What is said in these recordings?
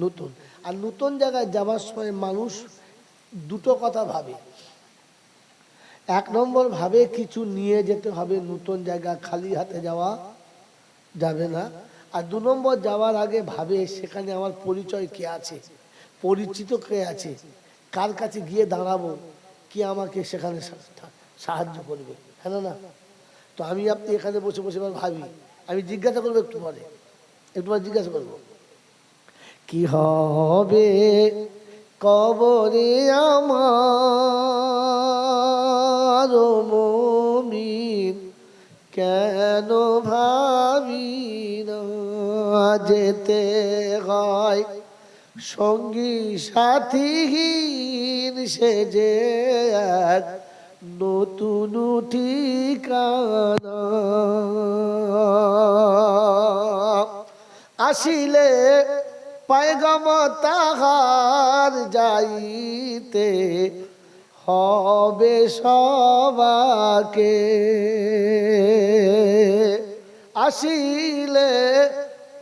নতুন। আর নতুন জায়গায় যাবার সময় মানুষ দুটো কথা ভাবে। এক নম্বর ভাবে কিছু নিয়ে যেতে হবে, নতুন জায়গা খালি হাতে যাওয়া যাবে না। আর দু নম্বর যাওয়ার আগে ভাবে সেখানে আমার পরিচয় কে আছে, পরিচিত কে আছে, কার কাছে গিয়ে দাঁড়াবো, কি আমাকে সেখানে সাহায্য করবে। হ্যাঁ না? তো আমি আপনি এখানে বসে বসে ভাবি, আমি জিজ্ঞাসা করবো একটু পরে, একটু পরে জিজ্ঞাসা করবো কি হবে কবরে আমার মুমিন, কেন ভাবি না যেতে হয় সঙ্গী সাথীহীন সে যে এক নতুন ঠিকানা। আসিলে পায়গাম তাহার যাইতে হবে সবাকে, আসিলে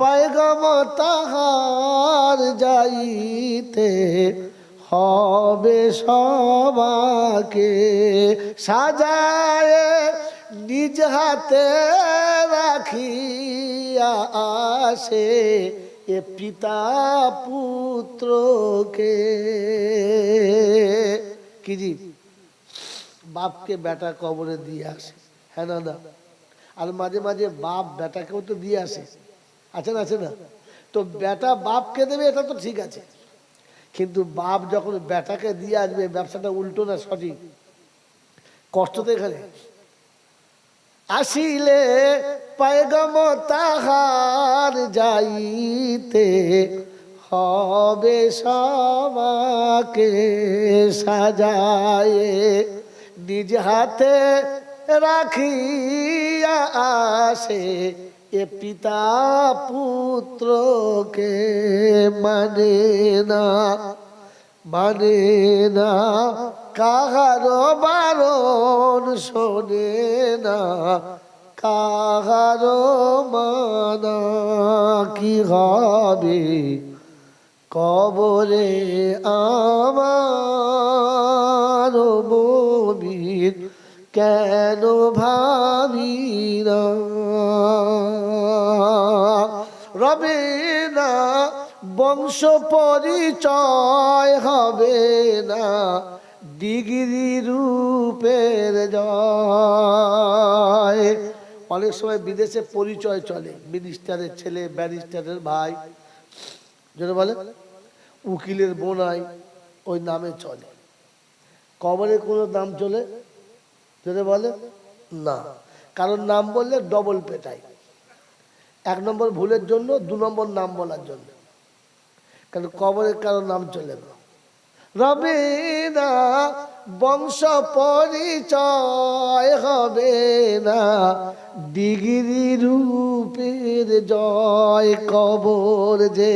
পায়গাম তাহার যাইতে হবে সবাকে। সাজায় নিজ হাতে রাখিয়া আসে এ পিতা পুত্রকে। কি জি, বাপকে বেটা কবরে দিয়ে আসে, হ্যাঁ না না? আর মাঝে মাঝে বাপ বেটাকেও তো দিয়ে আসে, আছে না আছে না? তো বেটা বাপকে দেবে এটা তো ঠিক আছে, কিন্তু বাপ যখন বেটাকে দিয়ে আসবে ব্যবসাটা উল্টো না সঠিক? কষ্ট তো এখানে। আসিলে পায়গাম তাহার যাইতে হবে সবাকে, সাজায়ে নিজ হাতে রাখিয়া আসে এ পিতা পুত্রকে। মানে না মানে না কাহার বারণ শোনে না কাহার মানা। কি হবে কবরে আমার মুমিন, কেন ভাবি না রবে না বংশ পরিচয় হবে না ডিগ্রি রূপের জয়। অনেক সময় বিদেশে পরিচয় চলে, মিনিস্টারের ছেলে, ব্যারিস্টারের ভাই, যেটা বলে উকিলের বোনাই, ওই নামে চলে। কবরে কোনো নাম চলে যেটা বলে না, কারণ নাম বললে ডবল পেটায়। এক নম্বর ভুলের জন্য, দু নম্বর নাম বলার জন্য, কারণ কবরে কারো নাম চলে না। রবে না বংশ পরিচয় হবে না ডিগ্রি রূপের জয়। কবর যে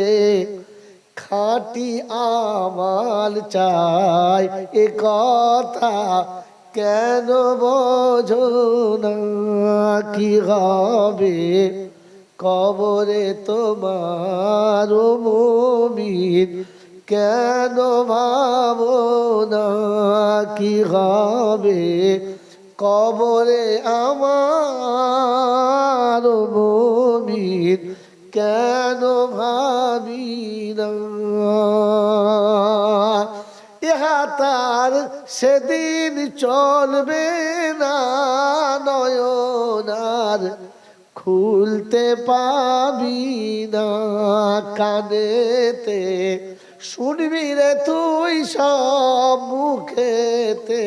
খাঁটি আমাল চাই এ কথা কেন বোঝো না। কি হবে কবরে তোমার মুমিন, কেন ভাবো না। কি হবে কবরে আমার মুমিন, কেন ভাবি না। ইহা তার সেদিন চলবে না নয়নার খুলতে পাবি না। কানেতে শুনবি রে তুই সব, মুখেতে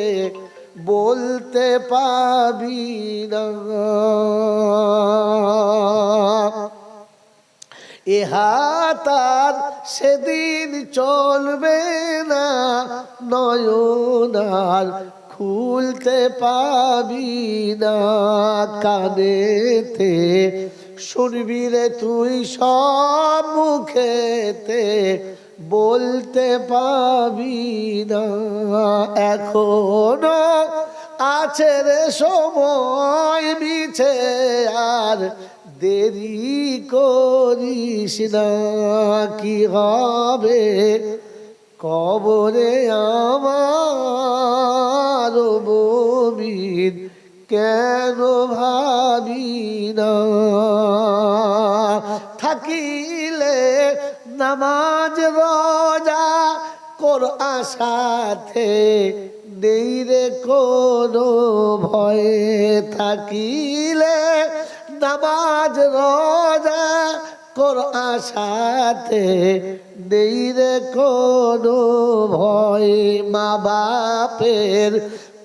বলতে পাবি না। ইহা তার সেদিন চলবে না নয়নার খুলতে পাবি না। কানেতে শুনবি রে তুই সব, মুখেতে বলতে পাবি না। এখনো আছে রে সময়, মিছে আর দেরি করিস না, কি হবে কবরে আমার মুমিন, কেন ভাবি না। থাকিলে নামাজ রোজা কোরআন সাথে নেই রে কোনো ভয়। থাকিলে নামাজ রোজা কোরআন সাথে নেই রে কোনো ভয়। মা বাপের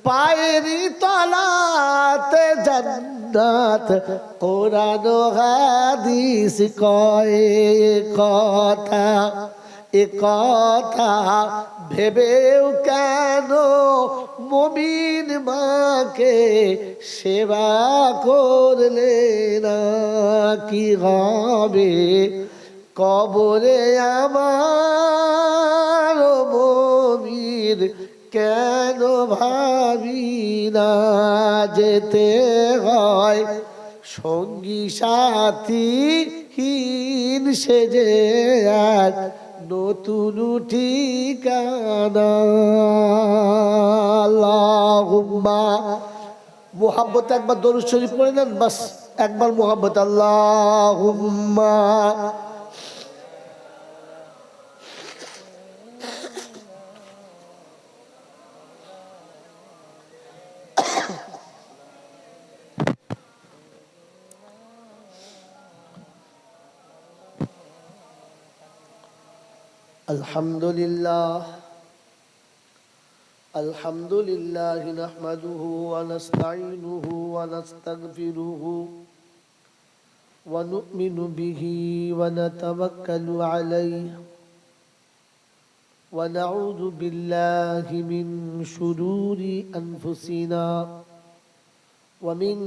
পায়েরি তলাতে জান্নাত, কোরআন হাদিস কয় কথা। এ কথা ভেবেও কেন মুমিন মাকে সেবা করলে না, কি হবে কবরে আমার মুমিন, কেন ভাবি না। যেতে হয় সঙ্গী সাথী হীন সেজে এক নতুন ঠিকানা। আল্লাহুম্মা, মুহাব্বত একবার দরুদ শরীফ পড়ে নেন, বাস একবার মুহাব্বত। আল্লাহুম্মা আলহামদুলিল্লাহ আলহামদুলিল্লাহ নাহমাদুহু ওয়া নাস্তাঈনুহু ওয়া নাস্তাগফিরুহু ওয়া নু'মিনু বিহি ওয়া নাতাওয়াক্কালু আলাইহি ওয়া নাউযু বিল্লাহি মিন শুরুরি আনফুসিনা ওয়া মিন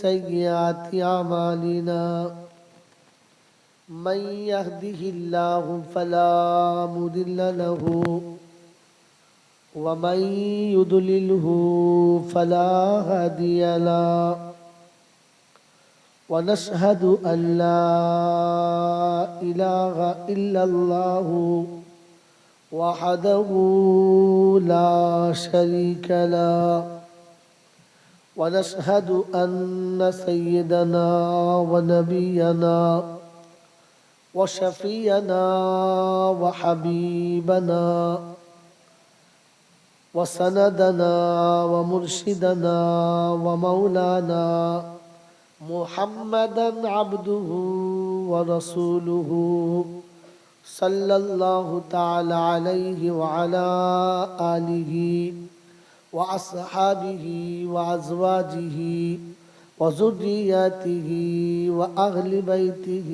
সাইয়্যাতি আমালিনা। من يهده الله فلا مضل له ومن يضلله فلا هادي له ونشهد أن لا إله إلا الله وحده لا شريك له ونشهد أن سيدنا ونبينا وشفينا وحبيبنا وسندنا ومرشدنا ومولانا محمدا عبده ورسوله صلى الله تعالى عليه وعلى آله وأصحابه وأزواجه وذرياته وأهل بيته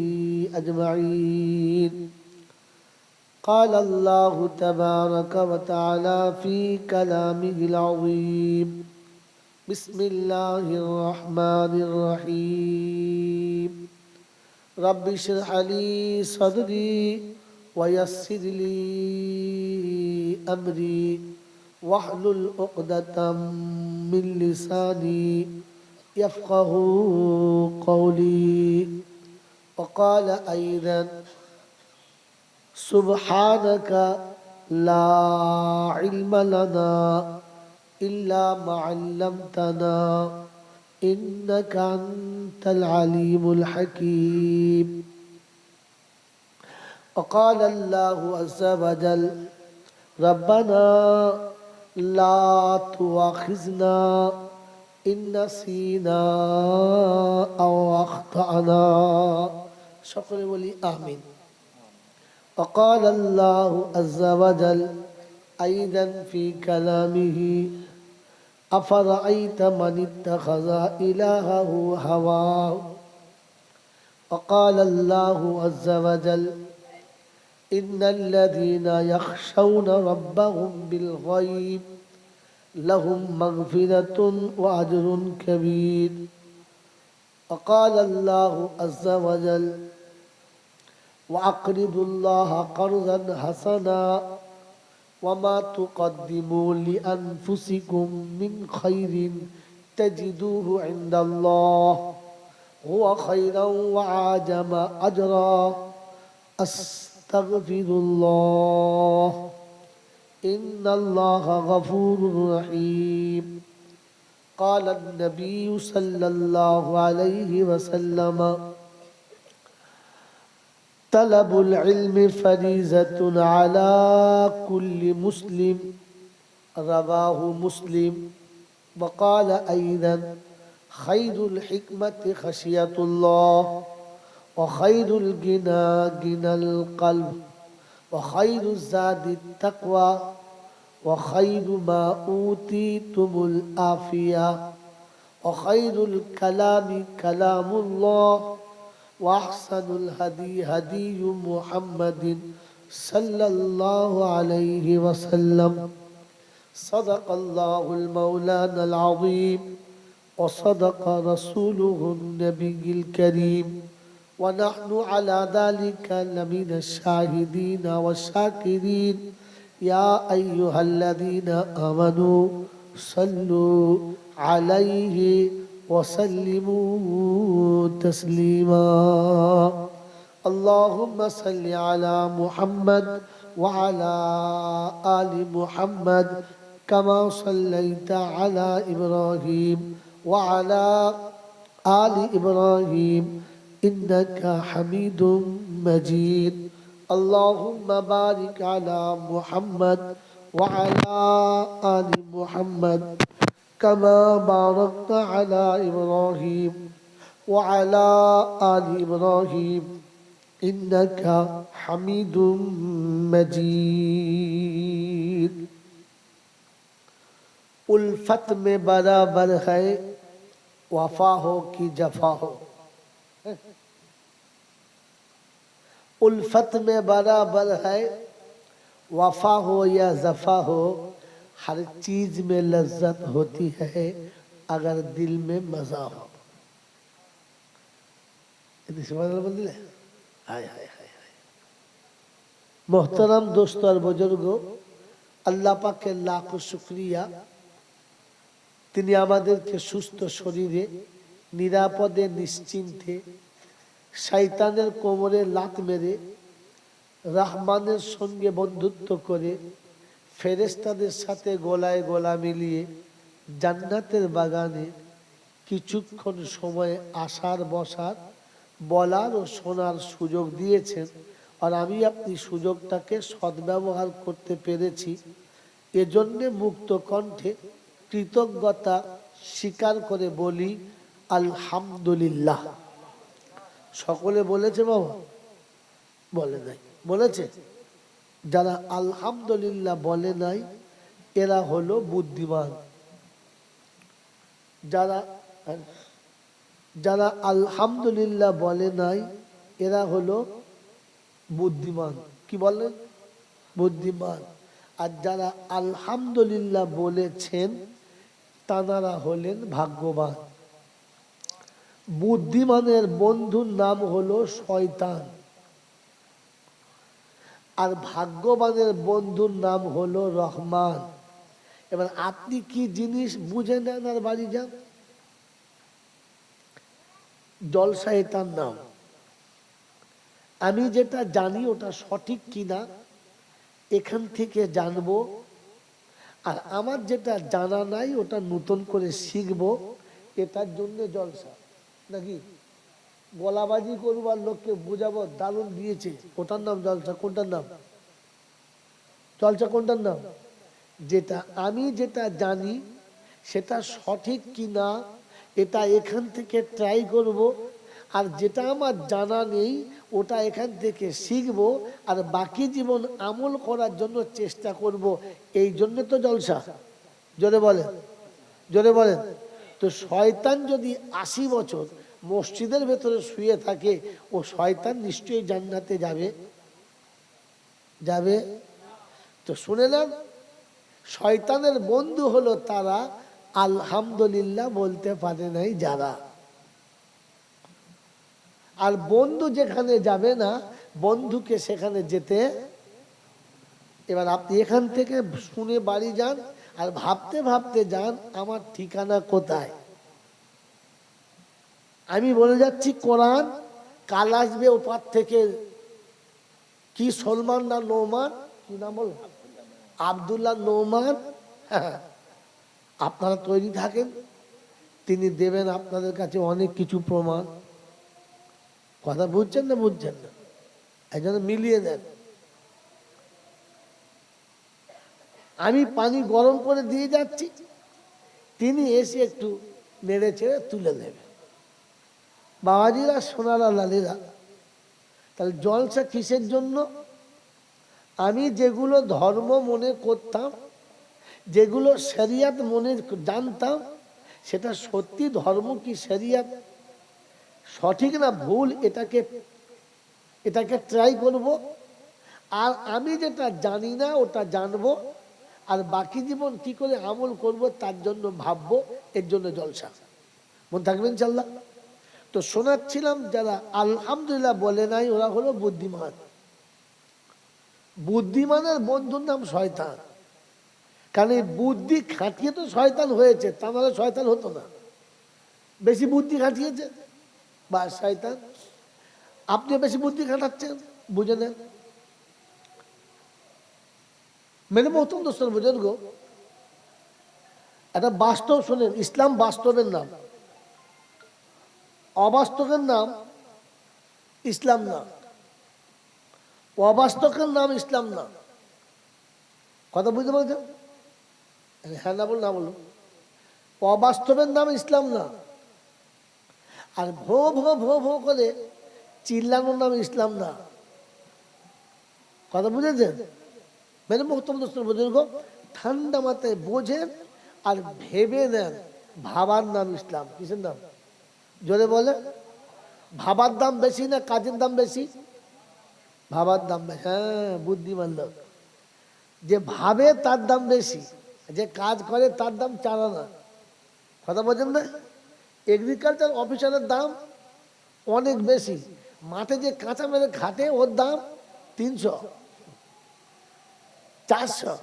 أجمعين. قال الله تبارك وتعالى في كلامه العظيم: بسم الله الرحمن الرحيم. رب اشرح لي صدري ويسر لي أمري واحلل عقدة من لساني يفقه قولي. وقال أيضا: سبحانك لا علم لنا إلا ما علمتنا إنك أنت العليم الحكيم. وقال الله عز وجل: ربنا لا تؤاخذنا إن نسينا أو أخطأنا. সকলে বলি আমিন। وقال الله عز وجل أيضا في كلامه: أفرأيت من اتخذ إلهه هواه. وقال الله عز وجل: إن الذين يخشون ربهم بالغيب لهم مغفرة وأجر كبير. وقال الله عز وجل: وأقرضوا الله قرضا حسنا وما تقدموا لأنفسكم من خير تجدوه عند الله هو خيرا وعاجم أجرا أستغفر الله إن الله غفور رحيم. قال النبي صلى الله عليه وسلم طلب العلم فريضة على كل مسلم رواه مسلم. وقال أيضا خير الحكمة خشية الله وخير الغنى غنى القلب وخير الزاد التقوى وخير ما أوتيتم العافية وخير الكلام كلام الله وأحسن الهدي هدي محمد صلى الله عليه وسلم. صدق الله المولانا العظيم وصدق رسوله النبي الكريم ونحن على ذلك لمن الشاهدين والشاكرين. يا أيها الذين آمنوا صلوا عليه وسلموا تسليما. اللهم صل على محمد وعلى آل محمد كما صليت على إبراهيم وعلى آل إبراهيم إنك حميد مجيد. اللهم بارك على محمد وعلى آل محمد كما باركت على إبراهيم وعلى آل إبراهيم إنك حميد مجيد. उल्फत में बराबर है वफा हो कि जफा हो, उल्फत में बराबर है वफा हो या जफा हो, हर चीज में लज्जत होती है अगर दिल में मजा हो। हाय हाय हाय मोहतरम दोस्तों और बुजुर्गों, अल्लाह पाक के लाखों शुक्रिया, তিনি আমাদেরকে সুস্থ শরীরে নিরাপদে নিশ্চিন্তে শয়তানের কোমরে লাত মেরে রহমানের সঙ্গে বন্ধুত্ব করে ফেরেশতাদের সাথে গলায় গলা মিলিয়ে জান্নাতের বাগানে কিছুক্ষণ সময় আসার বসার বলার ও শোনার সুযোগ দিয়েছেন। আর আমি আপনি সুযোগটাকে সদ্ব্যবহার করতে পেরেছি, এজন্যে মুক্ত কণ্ঠে কৃতজ্ঞতা স্বীকার করে বলি আলহামদুলিল্লাহ। সকলে বলেছে বাবা? বলে নাই? বলেছে? যারা আলহামদুলিল্লাহ বলে নাই এরা হলো বুদ্ধিমান। যারা যারা আলহামদুলিল্লাহ বলে নাই এরা হলো বুদ্ধিমান। কি বলেন? বুদ্ধিমান। আর যারা আলহামদুলিল্লাহ বলেছেন তানারা হলেন ভাগ্যবান। বুদ্ধিমানের বন্ধুর নাম হলো শয়তান, আর ভাগ্যবানের বন্ধুর নাম হলো রহমান। এবার আপনি কি জিনিস বুঝে নেন আর বাড়ি যান। জলসা এটার নাম। আমি যেটা জানি ওটা সঠিক কিনা এখান থেকে জানবো, আর আমার যেটা জানা নাই ওটা নতুন করে শিখবো, এটার জন্য জলসা। নাকি গলাবাজি করবো আর লোককে বুঝাবো দারুণ দিয়েছে, ওটার নাম জলসা? কোনটার নাম জলসা? কোনটার নাম? যেটা আমি যেটা জানি সেটা সঠিক কিনা এটা এখান থেকে ট্রাই করব, আর যেটা আমার জানা নেই ওটা এখান থেকে শিখবো, আর বাকি জীবন আমল করার জন্য চেষ্টা করব। এই জন্য তো জলসা। জোরে বলেন, জোরে বলেন। তো শয়তান যদি 80 বছর মসজিদের ভেতরে শুয়ে থাকে, ও শয়তান নিশ্চয়ই জান্নাতে যাবে? যাবে? তো শুনে নেন, শয়তানের বন্ধু হলো তারা আলহামদুলিল্লাহ বলতে পারে নাই যারা। আর বন্ধু যেখানে যাবে না বন্ধুকে সেখানে যেতে। এবার আপনি এখান থেকে শুনে বাড়ি যান আর ভাবতে ভাবতে যান আমার ঠিকানা কোথায়। আমি বলে যাচ্ছি কোরআন, কাল আসবে ওপার থেকে কি সলমান না নোমান, কি নাম বল, আব্দুল্লাহ নোমান, আপনারা তৈরি থাকেন, তিনি দেবেন আপনাদের কাছে অনেক কিছু প্রমাণ। কথা বুঝছেন না বুঝছেন না? এই জন্য মিলিয়ে দেন। আমি পানি গরম করে দিয়ে যাচ্ছি, তিনি এসে একটু নেড়ে ছেড়ে তুলে নেবে। বাবাজিরা, সোনারা, লালীরা, তাহলে জলসা কিসের জন্য? আমি যেগুলো ধর্ম মনে করতাম, যেগুলো শরিয়ত মনে জানতাম, সেটা সত্যি ধর্ম কি শরিয়ত সঠিক না ভুল, এটাকে ট্রাই করব। আর আমি যেটা জানি না ওটা জানবো, আর বাকি জীবন কি করে আমল করব তার জন্য ভাববো। এর জন্য জলসা। মনে থাকবেন ইনশাআল্লাহ। তো শোনাচ্ছিলাম, যারা আলহামদুলিল্লাহ বলে নাই ওরা হলো বুদ্ধিমান। বুদ্ধিমানের বন্ধুর নাম শয়তান। কারণ এই বুদ্ধি খাটিয়ে তো শয়তান হয়েছে, তা নাহলে শয়তান হতো না। বেশি বুদ্ধি খাটিয়েছে বা শয়তান। আপনি বেশি বুদ্ধি খাটাচ্ছেন, বুঝে নেন। মেরে মহতম দোস্তর বুজুর্গ, একটা বাস্তব শোনেন। ইসলাম বাস্তবের নাম, অবাস্তবের নাম ইসলাম না। অবাস্তবের নাম ইসলাম না। কথা বুঝতে পারছেন? হ্যাঁ না বল, না বলুন। অবাস্তবের নাম ইসলাম না। আর ভো ভো ভো ভো করে চিল্লানোর নাম ইসলাম না। কথা বুঝেছেন? মেরে মোহতরম দোস্তর বুজুর্গ, ঠান্ডা মাথায় বোঝেন আর ভেবে নেন। ভাবার নাম ইসলাম। কিসের নাম? জোরে বলে। ভাবার দাম বেশি না কাজের দাম বেশি? ভাবার দাম বেশি। হ্যাঁ, বুদ্ধিমান লোক যে ভাবে তার দাম বেশি, যে কাজ করে তার দাম 4 আনা। কথা বোঝেন না? এগ্রিকালচার অফিসারের দাম অনেক বেশি, মাঠে যে কাঁচা মেরে খাটে ওর দাম 300 400।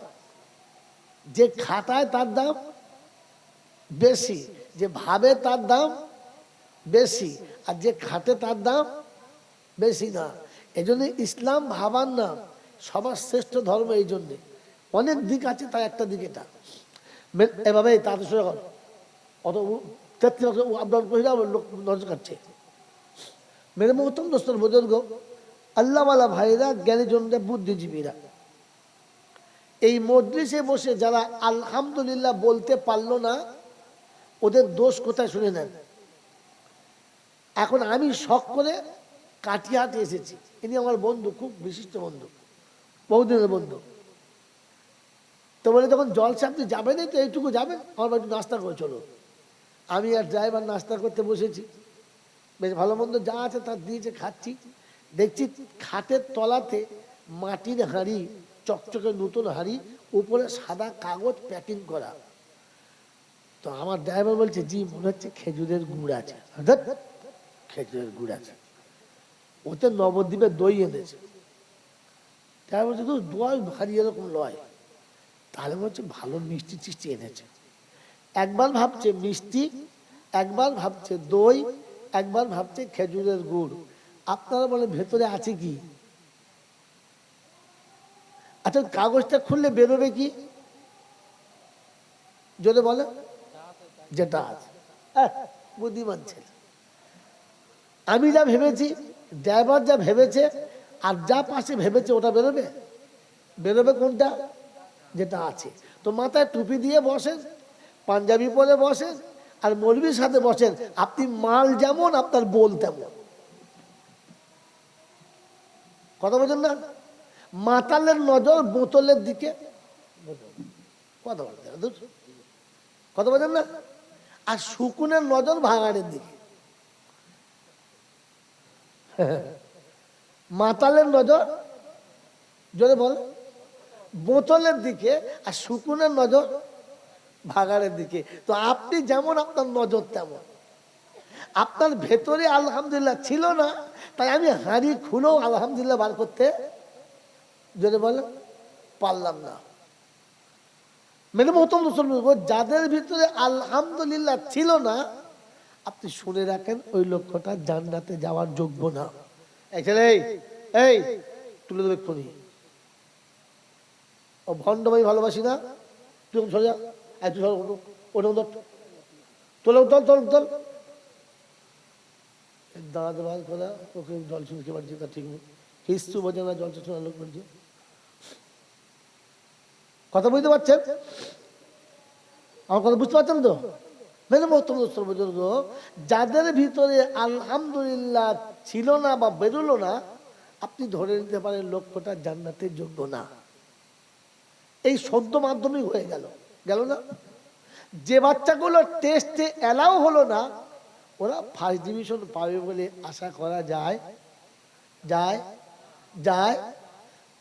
যে খাটায় তার দাম বেশি, যে ভাবে তার দাম বেশি, আর যে খাটে তার দাম বেশি না। এই জন্য ইসলাম ভাবার নাম, সবার শ্রেষ্ঠ ধর্ম। এই জন্যে অনেক দিক আছে, তার একটা দিক এটা। এভাবে তাদের সঙ্গে অত 33 আপডাউন করে লোক নজর কাটছে। মেরে মহতম দোস্তর বুজুর্গ, আল্লাহওয়ালা ভাইরা, জ্ঞানীজনরা, বুদ্ধিজীবীরা, এই মজলিসে বসে যারা আলহামদুলিল্লাহ বলতে পারলো না, ওদের দোষ কোথায় শুনে নেন। এখন আমি শখ করে কাটিয়াতে এসেছি। ইনি আমার বন্ধু, খুব বিশিষ্ট বন্ধু, বহুদিনের বন্ধু। তো বলে, যখন জলসা আপনি যাবেন তো এইটুকু যাবেন, আমার একটু নাস্তা করে চলো। আমি আর ড্রাইভার নাস্তা করতে বসেছি। বেশ ভালো মন্দ যা আছে তার দিয়েছে, খাচ্ছি। দেখছি খাটের তলাতে মাটির হাঁড়ি, চকচকে নতুন হাঁড়ি, উপরে সাদা কাগজ প্যাকিং করা। তো আমার ড্রাইভার বলছে, জি মনে হচ্ছে খেজুরের গুড় আছে। খেজুরের গুড় আছে, ওতে নবদ্বীপের দই এনেছে। ড্রাইভার বলছে, তো দই ভারী এরকম লয়। তাহলে বলছে ভালো মিষ্টি টিষ্টি এনেছে। একবার ভাবছে মিষ্টি, একবার ভাবছে দই, একবার ভাবছে খেজুরের গুড়। আপনারা বলে ভেতরে আছে কি? আচ্ছা, কাগজটা খুললে বেরোবে কি? যদি বলে যেটা আছে। বুদ্ধিমান ছেলে। আমি যা ভেবেছি, ড্রাইভার যা ভেবেছে, আর যা পাশে ভেবেছে ওটা বেরোবে। বেরোবে কোনটা? যেটা আছে। তো মাথায় টুপি দিয়ে বসেন, পাঞ্জাবি পরে বসেন, আর মৌলবীর সাথে বসেন। আপনি মাল যেমন, আপনার বল তেমন। কথা বোঝেন না? মাতালের নজর বোতলের দিকে। কথা বলতে কথা বোঝেন না? আর শুকুনের নজর ভাঙাড়ের দিকে। মাতালের নজর জোরে বল বোতলের দিকে, আর শুকুনের নজর ভাগাড়ের দিকে। তো আপনি যেমন, আপনার নজর তেমন। আপনার ভেতরে আলহামদুলিল্লাহ ছিল না, তাই আমি হাঁড়ি খুলেও আলহামদুলিল্লাহ বার করতে জোরে বলে পারলাম না। মেরে মহতম মুসলমান, যাদের ভিতরে আলহামদুলিল্লাহ ছিল না, আপনি শুনে রাখেন ওই লোকটা জান্নাতে যাওয়ার যোগ্য না। এই ছেলে, এই তুলে দেবে এক্ষুনি। ও ভণ্ড ভাই ভালোবাসি না, তুই সরে যা, তুই তোলে তোল তোল তোল। দাঁড়াতে ভালো করে ওকে জল শুনতে পারছি, তা ঠিক নেই, হিস্তু বোঝে না, জল শোনা লোক বলছে। কথা বুঝতে পারছেন? আমার কথা বুঝতে পারছেন তো? যাদের ভিতরে আলহামদুলিল্লাহ ছিল না বা বেরোলো না, আপনি ধরে নিতে পারেন লক্ষ্যটা জান্নাতের যোগ্য না। এই সদ্য মাধ্যমিক হয়ে গেল না? যে বাচ্চাগুলো টেস্টে এলাও হলো না, ওরা ফার্স্ট ডিভিশন পাবে বলে আশা করা যায়।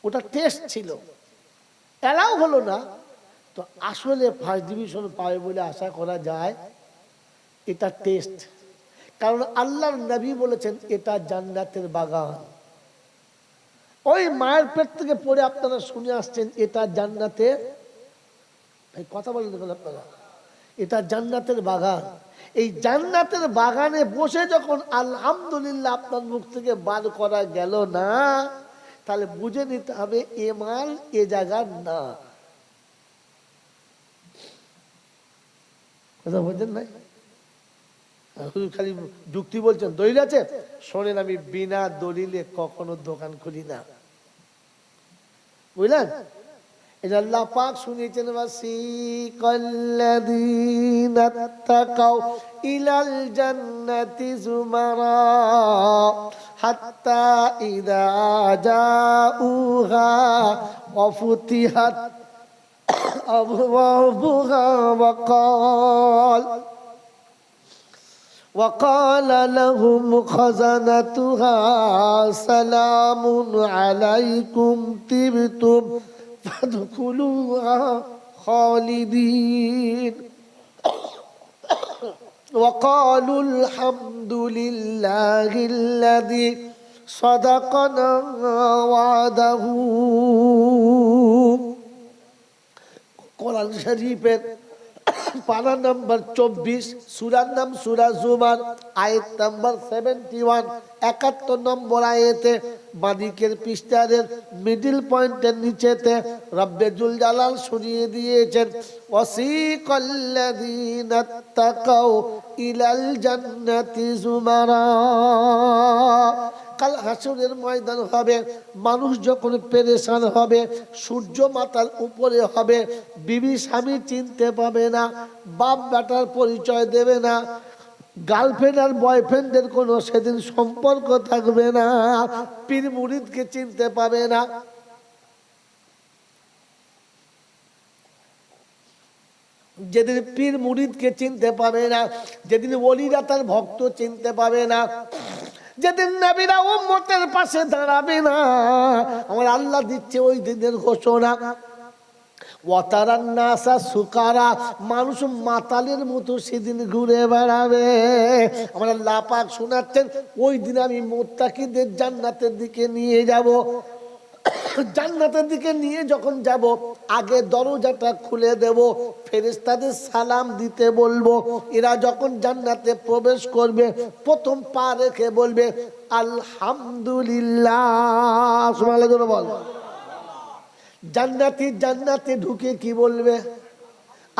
ওটা টেস্ট ছিল, এলাও হলো না, তো আসলে ফার্স্ট ডিভিশন পাবে বলে আশা করা যায়। এটা টেস্ট, কারণ আল্লাহর নবী বলেছেন এটা জান্নাতের বাগান। ওই মায়ের পেট থেকে পড়ে আপনারা শুনে আসছেন এটা জান্নাতের, কথা বলেন দেখুন আপনারা, এটা জান্নাতের বাগান। এই জান্নাতের বাগানে বসে যখন আলহামদুলিল্লাহ আপনার মুখ থেকে বার করা গেল না, তাহলে বুঝে নিতে হবে এ মাল এ জায়গার না। কথা বলছেন নাই? খালি যুক্তি বলছেন, দলিল আছে? শোনেন, আমি বিনা দলিলে কখনো দোকান খুলি না, বুঝলেন? এটা আল্লাহ পাক শুনিয়েছেন, ওয়াসিকাল্লাযীনা তাকাউ ইলাল জান্নাতি যুমারা হাত্তা ইযা জাউহা ওয়া ফুতিহাত আবওয়াবুহা وقال لهم خزنتها سلام عليكم طبتم فادخلوها خالدين وقالوا الحمد لله الذي صدقنا وعده। কোরআন শরীফের পারা নাম্বার 24, সূরার নাম সূরা জুমার, আয়াত নাম্বার 71, 71 নম্বর আয়াতে বাদিকের পৃষ্ঠার মিডল পয়েন্টের নিচেতে রব্বে জুল জালাল শুনিয়ে দিয়েছেন, ওয়াসিকাল্লাযীনা তাকাউ ইলাল জান্নাতি যুমারা। কাল হাসরের ময়দান হবে, মানুষ যখন পেরেশান হবে, সূর্য মাথার উপরে হবে, বিবি স্বামী চিনতে পাবে না, বাপ বেটার পরিচয় দেবে না, গার্লফ্রেন্ড আর বয়ফ্রেন্ডের কোনো সেদিন সম্পর্ক থাকবে না, পীর মুরিদকে চিনতে পাবে না। যেদিন পীর মুরিদকে চিনতে পাবে না, যেদিন ওলিরা তার ভক্ত চিনতে পাবে না, যেদিন নবীরা উম্মতের পাশে দাঁড়াবে না, আমার আল্লাহ দিচ্ছে ওই দিনের ঘোষণা, ওয়াতারান নাসা সুকারা, মানুষ মাতালের মতো সেদিন ঘুরে বেড়াবে। আমার আল্লাহ পাক শোনাচ্ছেন, ওই দিন আমি মুত্তাকিদের জান্নাতের দিকে নিয়ে যাব। জান্নাতের দিকে নিয়ে যখন যাব, আগে দরজাটা খুলে দেব, ফেরেশতাদের সালাম দিতে বলবো। এরা যখন জান্নাতে প্রবেশ করবে, প্রথম পা রেখে বলবে আলহামদুলিল্লাহ। সুবহানাল্লাহ বল। জান্নাতে ঢুকে কি বলবে?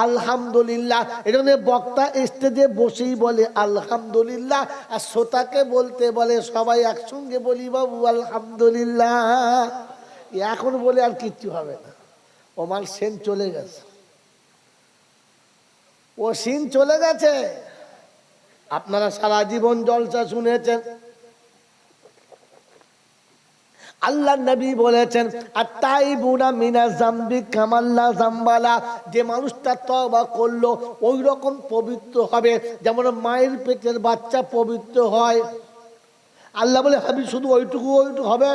আলহামদুলিল্লাহ। এজন্য বক্তা স্টেজে বসেই বলে আলহামদুলিল্লাহ, আর শ্রোতাকে বলতে বলে সবাই একসঙ্গে বলি বাবু আলহামদুলিল্লাহ। এখন বলে আর কিচ্ছু হবে না, ওমার সেন চলে গেছে, ও সিন চলে গেছে। আপনারা সারা জীবন জলসা শুনেছেন, আল্লাহ নবী বলেছেন আত-তাইবুনা মিনা যামবি কামাল্লা যামবালা, যে মানুষটা তওবা করলো ওই রকম পবিত্র হবে যেমন মায়ের পেটের বাচ্চা পবিত্র হয়। আল্লাহ বলে হাবিব শুধু ওইটুকু হবে,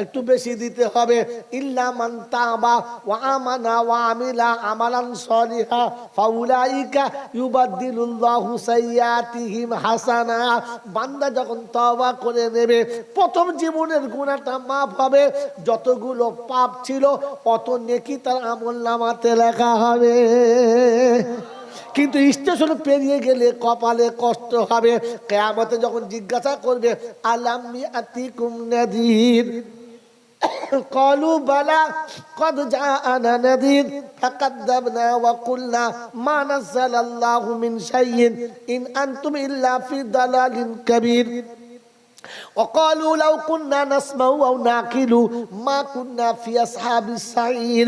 একটু বেশি দিতে হবে। ইল্লা মান তাবা ওয়া আমানা ওয়া আমিলা আমালান সলিহা ফাউলাইকা ইউবাদদিলুল্লাহু সাইয়্যাতিহিম হাসানা। বান্দা যখন তওবা করে নেবে, প্রথম জীবনের গুনাহটা মাফ হবে, যতগুলো পাপ ছিল অত নেকি তার আমলনামাতে লেখা হবে। কিন্তু স্টেশন পেরিয়ে গেলে কপালে কষ্ট হবে। কিয়ামতে যখন জিজ্ঞাসা করবে আলাম ইয়াতিকুম নাযীর, قالوا بلى قد جاءنا نذير فكذبنا وقلنا ما نزل الله من شيء إن أنتم إلا في ضلال كبير وقالوا لو كنا نسمع أو نعقل ما كنا في أصحاب السعير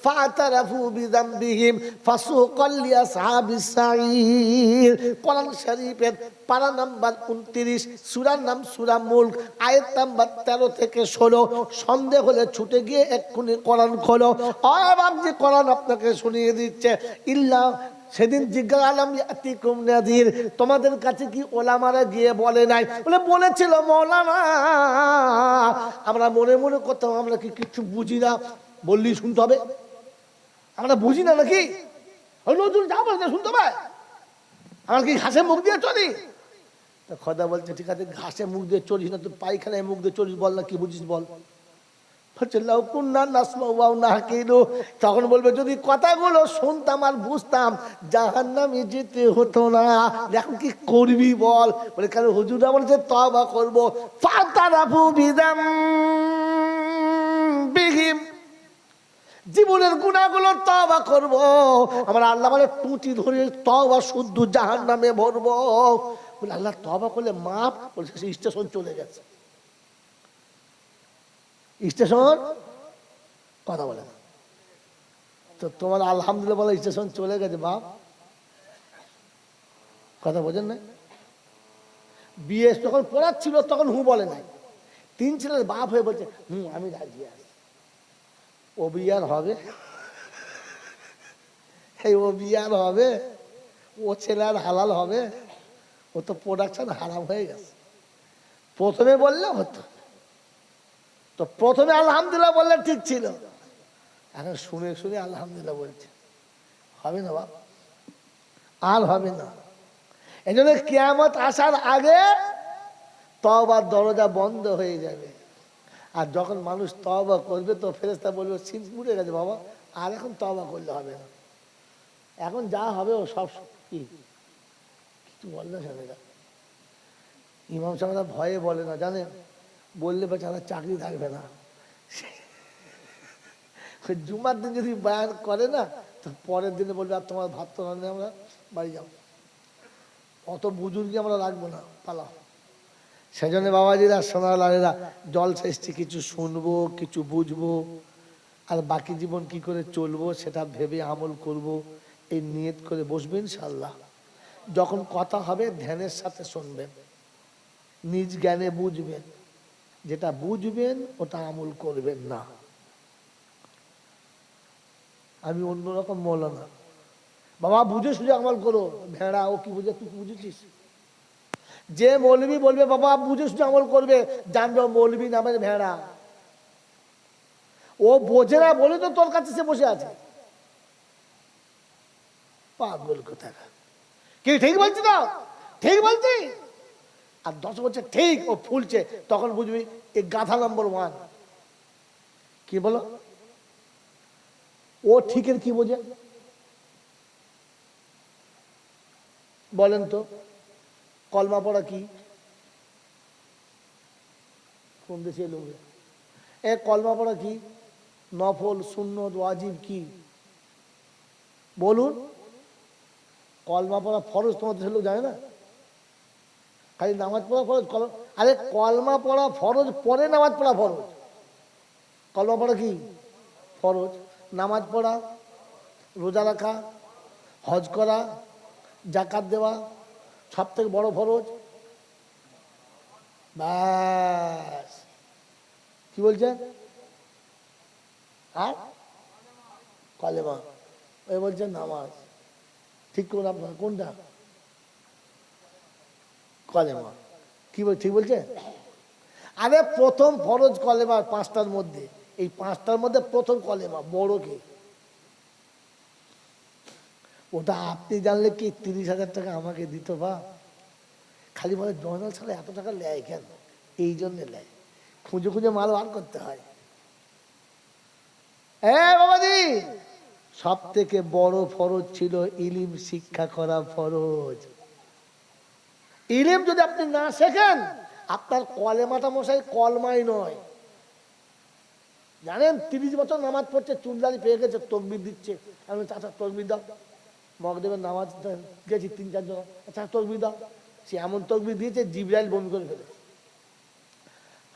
فاعترفوا بذنبهم فسوقا لأصحاب السعير। কোরআন শরীফের পারা নাম্বার 29, সূরার নাম সূরা মুলক, আয়াত নাম্বার 13 থেকে 16। সন্দেহ হলে ছুটে গিয়ে এক্ষুনি কোরআন খোলো। বাবজি কোরআন আপনাকে শুনিয়ে দিচ্ছে ইল্লা, সেদিন জিজ্ঞাসা আলাম ইয়াতিকুম নাযীর, তোমাদের কাছে কি ওলামারা গিয়ে বলে নাই? বলে বলেছিল মৌলানা, আমরা মনে মনে করতাম আমরা কি কিছু বুঝি না, বললি শুনতে হবে, আমরা বুঝি না নাকি? নজরুল যা বলে শুনতে হবে, আমরা কি ঘাসে মুখ দিয়ে চলি? খোদা বলছে ঠিক আছে, ঘাসে মুখ দিয়ে চলিস না, তুই পায়খানায় মুখ দিয়ে চলিস, বল না কি বুঝিস বল। তখন বলবে যদি কথাগুলো শুনতাম আর বুঝতাম জাহান্নামে যেতে হতো না। এখন কি করবি বল? বলে কেন হুজুরা বলছে তওবা করবো। ফাতারাফু বিযামবিহিম, জীবনের গুনাহগুলো তওবা করব। আমরা আল্লাহ বলে টুটি ধরে তওবা শুদ্ধ জাহান্নামে ভরবো। বলে আল্লাহ তওবা করলে মাপ, বলছে স্টেশন চলে গেছে। স্টেশন কথা বলে না তো তোমার আলহামদুলিল্লাহ বলে স্টেশন চলে গেছে বাপ, কথা বোঝেন না? বিয়ে যখন পড়াচ্ছিল তখন হু বলে নাই, 3 ছেলের বাপ হয়ে বলছে আমি রাজি আছি। ও বিয়ার হবে, ও বিয়ার হবে, ও ছেলে আর হালাল হবে? ও তো প্রোডাকশন হারাম হয়ে গেছে। প্রথমে বললে হতো, তো প্রথমে আলহামদুলিল্লাহ বললে ঠিক ছিল, এখন শুনে শুনে আলহামদুলিল্লাহ বলছে হবে না বাপ, আর হবে না। এই জন্য কিয়ামত আসার আগে তওবার দরজা বন্ধ হয়ে যাবে। আর যখন মানুষ তওবা করবে তো ফেরেশতা বলবে সিন মুড়ে গেছে বাবা, আর এখন তওবা করলে হবে না, এখন যা হবে ও সব কি কিছু বললে না। ইমাম সাহেবরা ভয়ে বলে না জানেন, বললে বেচারা চাকরি থাকবে না। জুমার দিন যদি বয়ান করে না তো পরের দিনে বলবে আর তোমার ভাত তো রান্না, আমরা বাড়ি যাও, অত বুজুর্গি আমরা রাখবো না, পালাও। সেই জন্য বাবাজিরা সোনালালেরা জলসা এসছে, কিছু শুনবো, কিছু বুঝবো, আর বাকি জীবন কি করে চলবো সেটা ভেবে আমল করব, এই নিয়ত করে বসবেন ইনশাআল্লাহ। যখন কথা হবে ধ্যানের সাথে শুনবেন, নিজ জ্ঞানে বুঝবেন, যেটা বুঝবেন ওটা আমল করবেন না। আমি অন্যরকম মৌলানা, বাবা বুঝে সুঝে আমল করো। ভেড়া ও কি বুঝে, তুই বুঝেছিস? যে মৌলবি বলবে বাবা বুঝে সুঝে আমল করবে, জানবে মৌলবি নামের ভেড়া। ও বোঝে না বলে তো তোর কাছে সে বসে আছে, পাগল কোথাকার। কি ঠিক বলছি তো? ঠিক বলছি। আর 10 বছর ঠিক ও ফুলছে, তখন বুঝবি এই গাধা নম্বর 1। কি বলো? ও ঠিকের কি বোঝে বলেন তো? কলমা পড়া কি? কোন দেশে লোক এ কলমা পড়া কি? নফল, সুন্নত, ওয়াজিব কি বলুন? কলমা পড়া ফরজ তোমার দেশের লোক জানে না? খালি নামাজ পড়া ফরজ। আরে কলমা পড়া ফরজ, পরে নামাজ পড়া ফরজ। কলমা পড়া কি ফরজ? নামাজ পড়া, রোজা রাখা, হজ করা, জাকাত দেওয়া সব থেকে বড় ফরজ। ব্যাস। কি বলছেন? আর কলেমা, ওই বলছেন নামাজ। ঠিক করুন আপনার কোনটা? কলেমা। কি বল, ঠিক বলছে? আরে প্রথম ফরজ কলেমা 5টার মধ্যে, এই 5টার মধ্যে প্রথম কলেমা বড় কি? ওটা আপনি জানলে কি 30,000 টাকা আমাকে দিত বা? খালি বলে জয়নাল ছাড়া এত টাকা নেয় কেন? এই জন্য নেয়, খুঁজে খুঁজে মাল বার করতে হয়। বাবাজি সব থেকে বড় ফরজ ছিল ইলম শিক্ষা করা ফরজ। ইলম যদি আপনি না শেখেন, আপনার কলেমাটা মশাই কলমাই নয়। জানেন 30 বছর নামাজ পড়ছে, চুলদারি পেয়ে গেছে, তকবির দিচ্ছে, আমি চাচা তকবির দাও, মগদেবের নামাজ গেছি 3-4 জন, আচ্ছা তকবির দাও, সে এমন তকবির দিয়েছে জিবরাইল বমি করে ফেলেছে।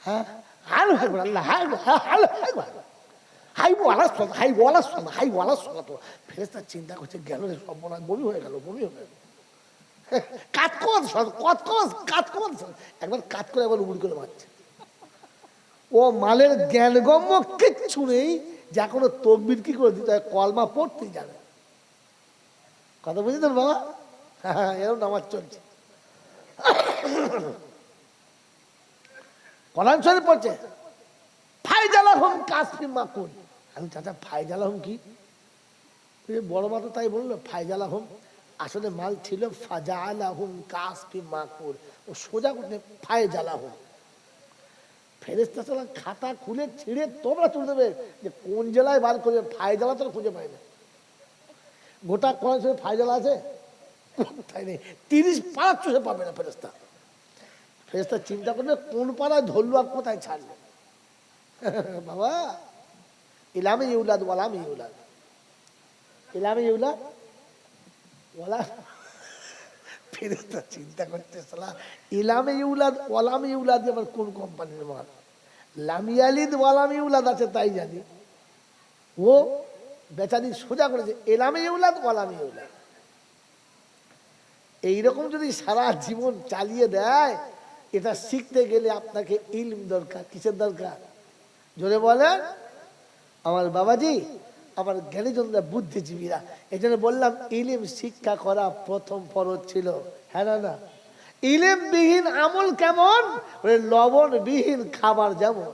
হ্যাঁ হাল হাইবো আল্লাহ হাইবো হাল হাইবো হাইবো আলাস হাইবো আলাস হাইবো আলাস তো ফেরেশতা চিন্তা করছে গেল রে সব বলা, বমি হয়ে গেল, বমি হয়ে গেল। কাজ কর কাজ কর কাজ কর, একবার কাজ করে একবার উবুড়ি করে মারছে। ও মালের জ্ঞানগম্য কিচ্ছু নেই যে এখনো তকবির কি করে দিতে হয়, কলমা পড়তেই জানে। কথা বুঝেছেন বাবা? হ্যাঁ এরকম নামাজ চলছে। কোরআন শরীফ পড়ছে ফাইজালাহুম কাসফি মাকুল। আমি চাচা ফাইজালাহুম কি? বড় মা তো তাই বললো ফাইজালাহুম, আসলে মাল ছিল ফাজালাহুম কাসফি মাকুল, ও সোজা করতে ফাইজালাহুম। ফেরেশতা সালাম খাতা খুলে ছিঁড়ে তোমরা তুলে দেবে যে কোন জেলায় বার করবে, ফাইজালা তো খুঁজে পায় না। গোটা কোরআন শরীফে ফাইজালা আছে তাই নেই, 30 পারা চুষে পাবে না ফেরেশতা। ফেরেশতা চিন্তা করবে কোন পাড়ায় ধরলো আর কোথায় ছাড়লো। বাবা ইলামে ইউলাদ ওয়ালামে ইউলাদ, ইলামে ইউলাদ ওয়ালা, ফেরেশতা চিন্তা করতে সালা ইলামে ইউলাদ ওয়ালামে ইউলাদ আবার কোন কোম্পানির মাল? লাম ইয়ালিদ ওয়ালাম ইউলাদ আছে তাই জানি, ও বেচারি সোজা করেছে ইলামে ইউলাদ ওয়ালামে ইউলাদ। এইরকম যদি সারা জীবন চালিয়ে দেয়, এটা শিখতে গেলে আপনাকে ইলম দরকার। কিসের দরকার? জোরে বলেন। আমার বাবাজি, আমার জ্ঞানীজনরা, বুদ্ধিজীবীরা, এই জন্য বললাম ইলম শিক্ষা করা প্রথম ফরজ ছিল। হ্যাঁ না? না ইলম বিহীন আমল কেমন? লবণ বিহীন খাবার যেমন।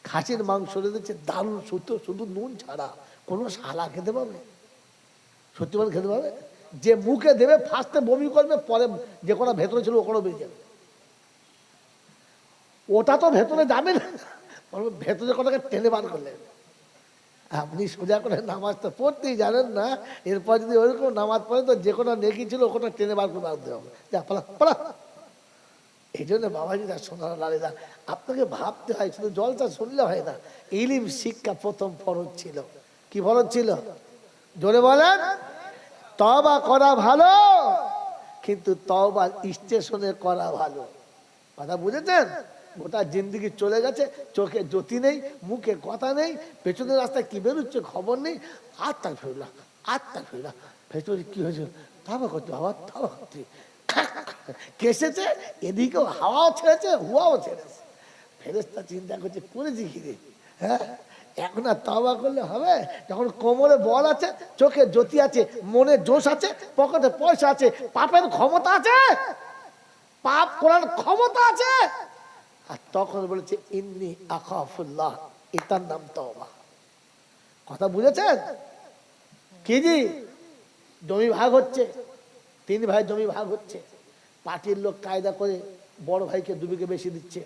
খাসির মাংস দিচ্ছে দারুণ সুতো, শুধু নুন ছাড়া, কোনো শালা খেতে পাবে? সত্যি বলে খেতে পাবে? যে মুখে দেবে ফার্স্টে বমি করবে, পরে যে কোনো ভেতরে ছিল ওখানেও বেরিয়ে যাবে। ওটা তো ভেতরে যাবে না, ভেতরে কোথাকে টেনে বার করলেন। আপনি সোজা করে নামাজ তো পড়তেই জানেন না, এরপর যদি ওইরকম নামাজ পড়ে তো যে কোনো নেকি ছিল ওখানে টেনে বার করে রাখতে হবে। যা পালা পালা। এই জন্য বাবাজিরা সোনার লালিদা, আপনাকে ভাবতে হয়, শুধু জলটা শুনলে হয় না। ইলম শিক্ষা প্রথম ফরজ ছিল। কি ফরজ ছিল? জোরে বলেন। তওবা করা ভালো, কিন্তু তওবা স্টেশনে করা ভালো। কথা বুঝেছেন? গোটা জিন্দিগি চলে গেছে, চোখে জ্যোতি নেই, মুখে কথা নেই, পেছনের রাস্তায় কি বেরোচ্ছে খবর নেই, আত্মা ফেরলা আত্মা ফেরলা, ভেতরে কি হয়েছে তওবা করতে, বাবা তওবা করতে কেসেছে, এদিকেও হাওয়াও ছেড়েছে, হুয়াও ছেড়েছে। ফেরেশতা চিন্তা করছে করেছি কি রে? হ্যাঁ এখন আর তওবা করলে হবে? যখন কোমরে বল আছে, চোখে জ্যোতি আছে, মনে জোশ আছে, পকেটে পয়সা আছে, পাপের ক্ষমতা আছে, পাপ করার ক্ষমতা আছে, আর তখন বলেছে ইন্নী আখাফুল্লাহ, এটার নাম তওবা। কথা বুঝেছেন? কি জি? জমি ভাগ হচ্ছে, 3 ভাই জমি ভাগ হচ্ছে, পার্টির লোক কায়দা করে বড় ভাইকে 2 বিঘে বেশি দিচ্ছে।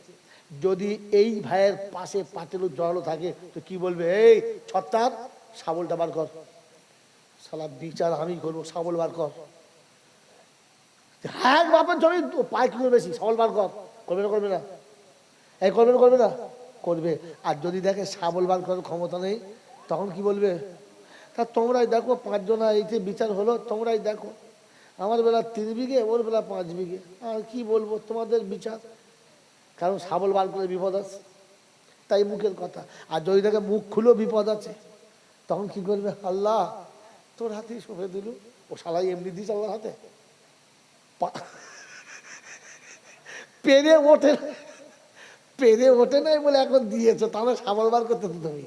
যদি এই ভাইয়ের পাশে পার্টির লোক জড়ালো থাকে তো কি বলবে? এই ছত্তার, শাবলটা বার কর, শালা বিচার আমি করবো, শাবল বার কর। হ্যাঁ বাপের জমি পায় কি করে বেশি, শাবল বার কর। করবে না? করবে না? এই করবে না? করবে না? করবে। আর যদি দেখে শাবল বার করার ক্ষমতা নেই, তখন কি বলবে? তা তোমরাই দেখো, 5 জনা এইতে বিচার হলো, তোমরাই দেখো, আমার বেলা 3 বিঘে, ওর বেলা 5 বিঘে, আর কি বলবো, তোমাদের বিচার। কারণ শাবল বার করে বিপদ আছে, তাই মুখের কথা। আর যদি দেখে মুখ খুলেও বিপদ আছে, তখন কি করবে? আল্লাহ তোর হাতেই সঁপে দিল। ও শালাই এমনি দিস আল্লাহর হাতে, পেরে ওঠে, পেরে ওঠে নাই বলে এখন দিয়েছো, তাহলে শাবল বার করতে তো তুমি।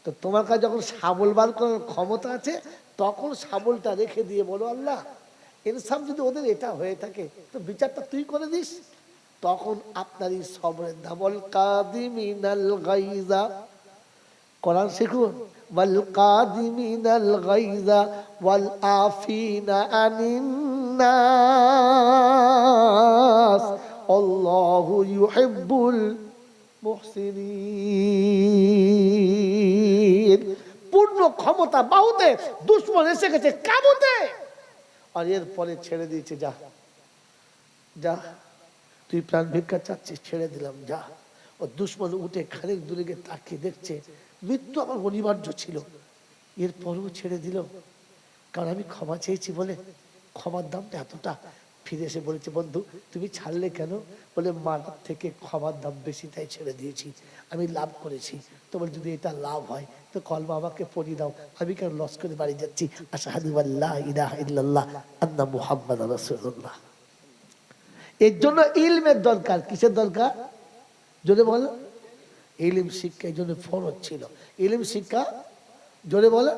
তো তোমার কাছে যখন শাবল বার করার ক্ষমতা আছে, তখন শাবলটা রেখে দিয়ে বলো আল্লাহ ইনসাফ যদি ওদের এটা হয়ে থাকে তো বিচারটা তুই করে দিস। তখন আপনারই সবরের দাবল কাদিমিনাল গাইজা, কোরআন শিখুন, ওয়াল কাদিমিনাল গাইজা ওয়াল আফিনা আনিন নাস আল্লাহু ইউহিব্বুল মুহসিনিন। পূর্ণ ক্ষমতা বাহুতে, দুশ্মন এসে গেছে কাবুতে, আর এরপরে ছেড়ে দিয়েছে, যা যা তুই প্রাণ ভিক্ষা চাচ্ছিস, ছেড়ে দিলাম, যা। ও দুশ্মন উঠে খানিক দূরে গিয়ে তাকিয়ে দেখছে মৃত্যু আমার অনিবার্য ছিল, এরপরেও ছেড়ে দিল, কারণ আমি ক্ষমা চেয়েছি বলে। ক্ষমার দামটা এতটা। ফিরে এসে বলেছে, বন্ধু তুমি ছাড়লে কেন? বলে মারার থেকে ক্ষমার দাম বেশি, তাই ছেড়ে দিয়েছি, আমি লাভ করেছি। তো বলে যদি এটা লাভ হয় তো কলমা আমাকে পড়িয়ে দাও, আমি কেন লস করে বাড়ি যাচ্ছি। আশহাদু আল্লা ইলাহা ইল্লাল্লাহ আন্না মুহাম্মাদুর রাসূলুল্লাহ। এর জন্য ইলমের দরকার। কিসের দরকার? জোরে বল। ইলম শিক্ষা এই জন্য ফরজ ছিল। ইলম শিক্ষা জোরে বলে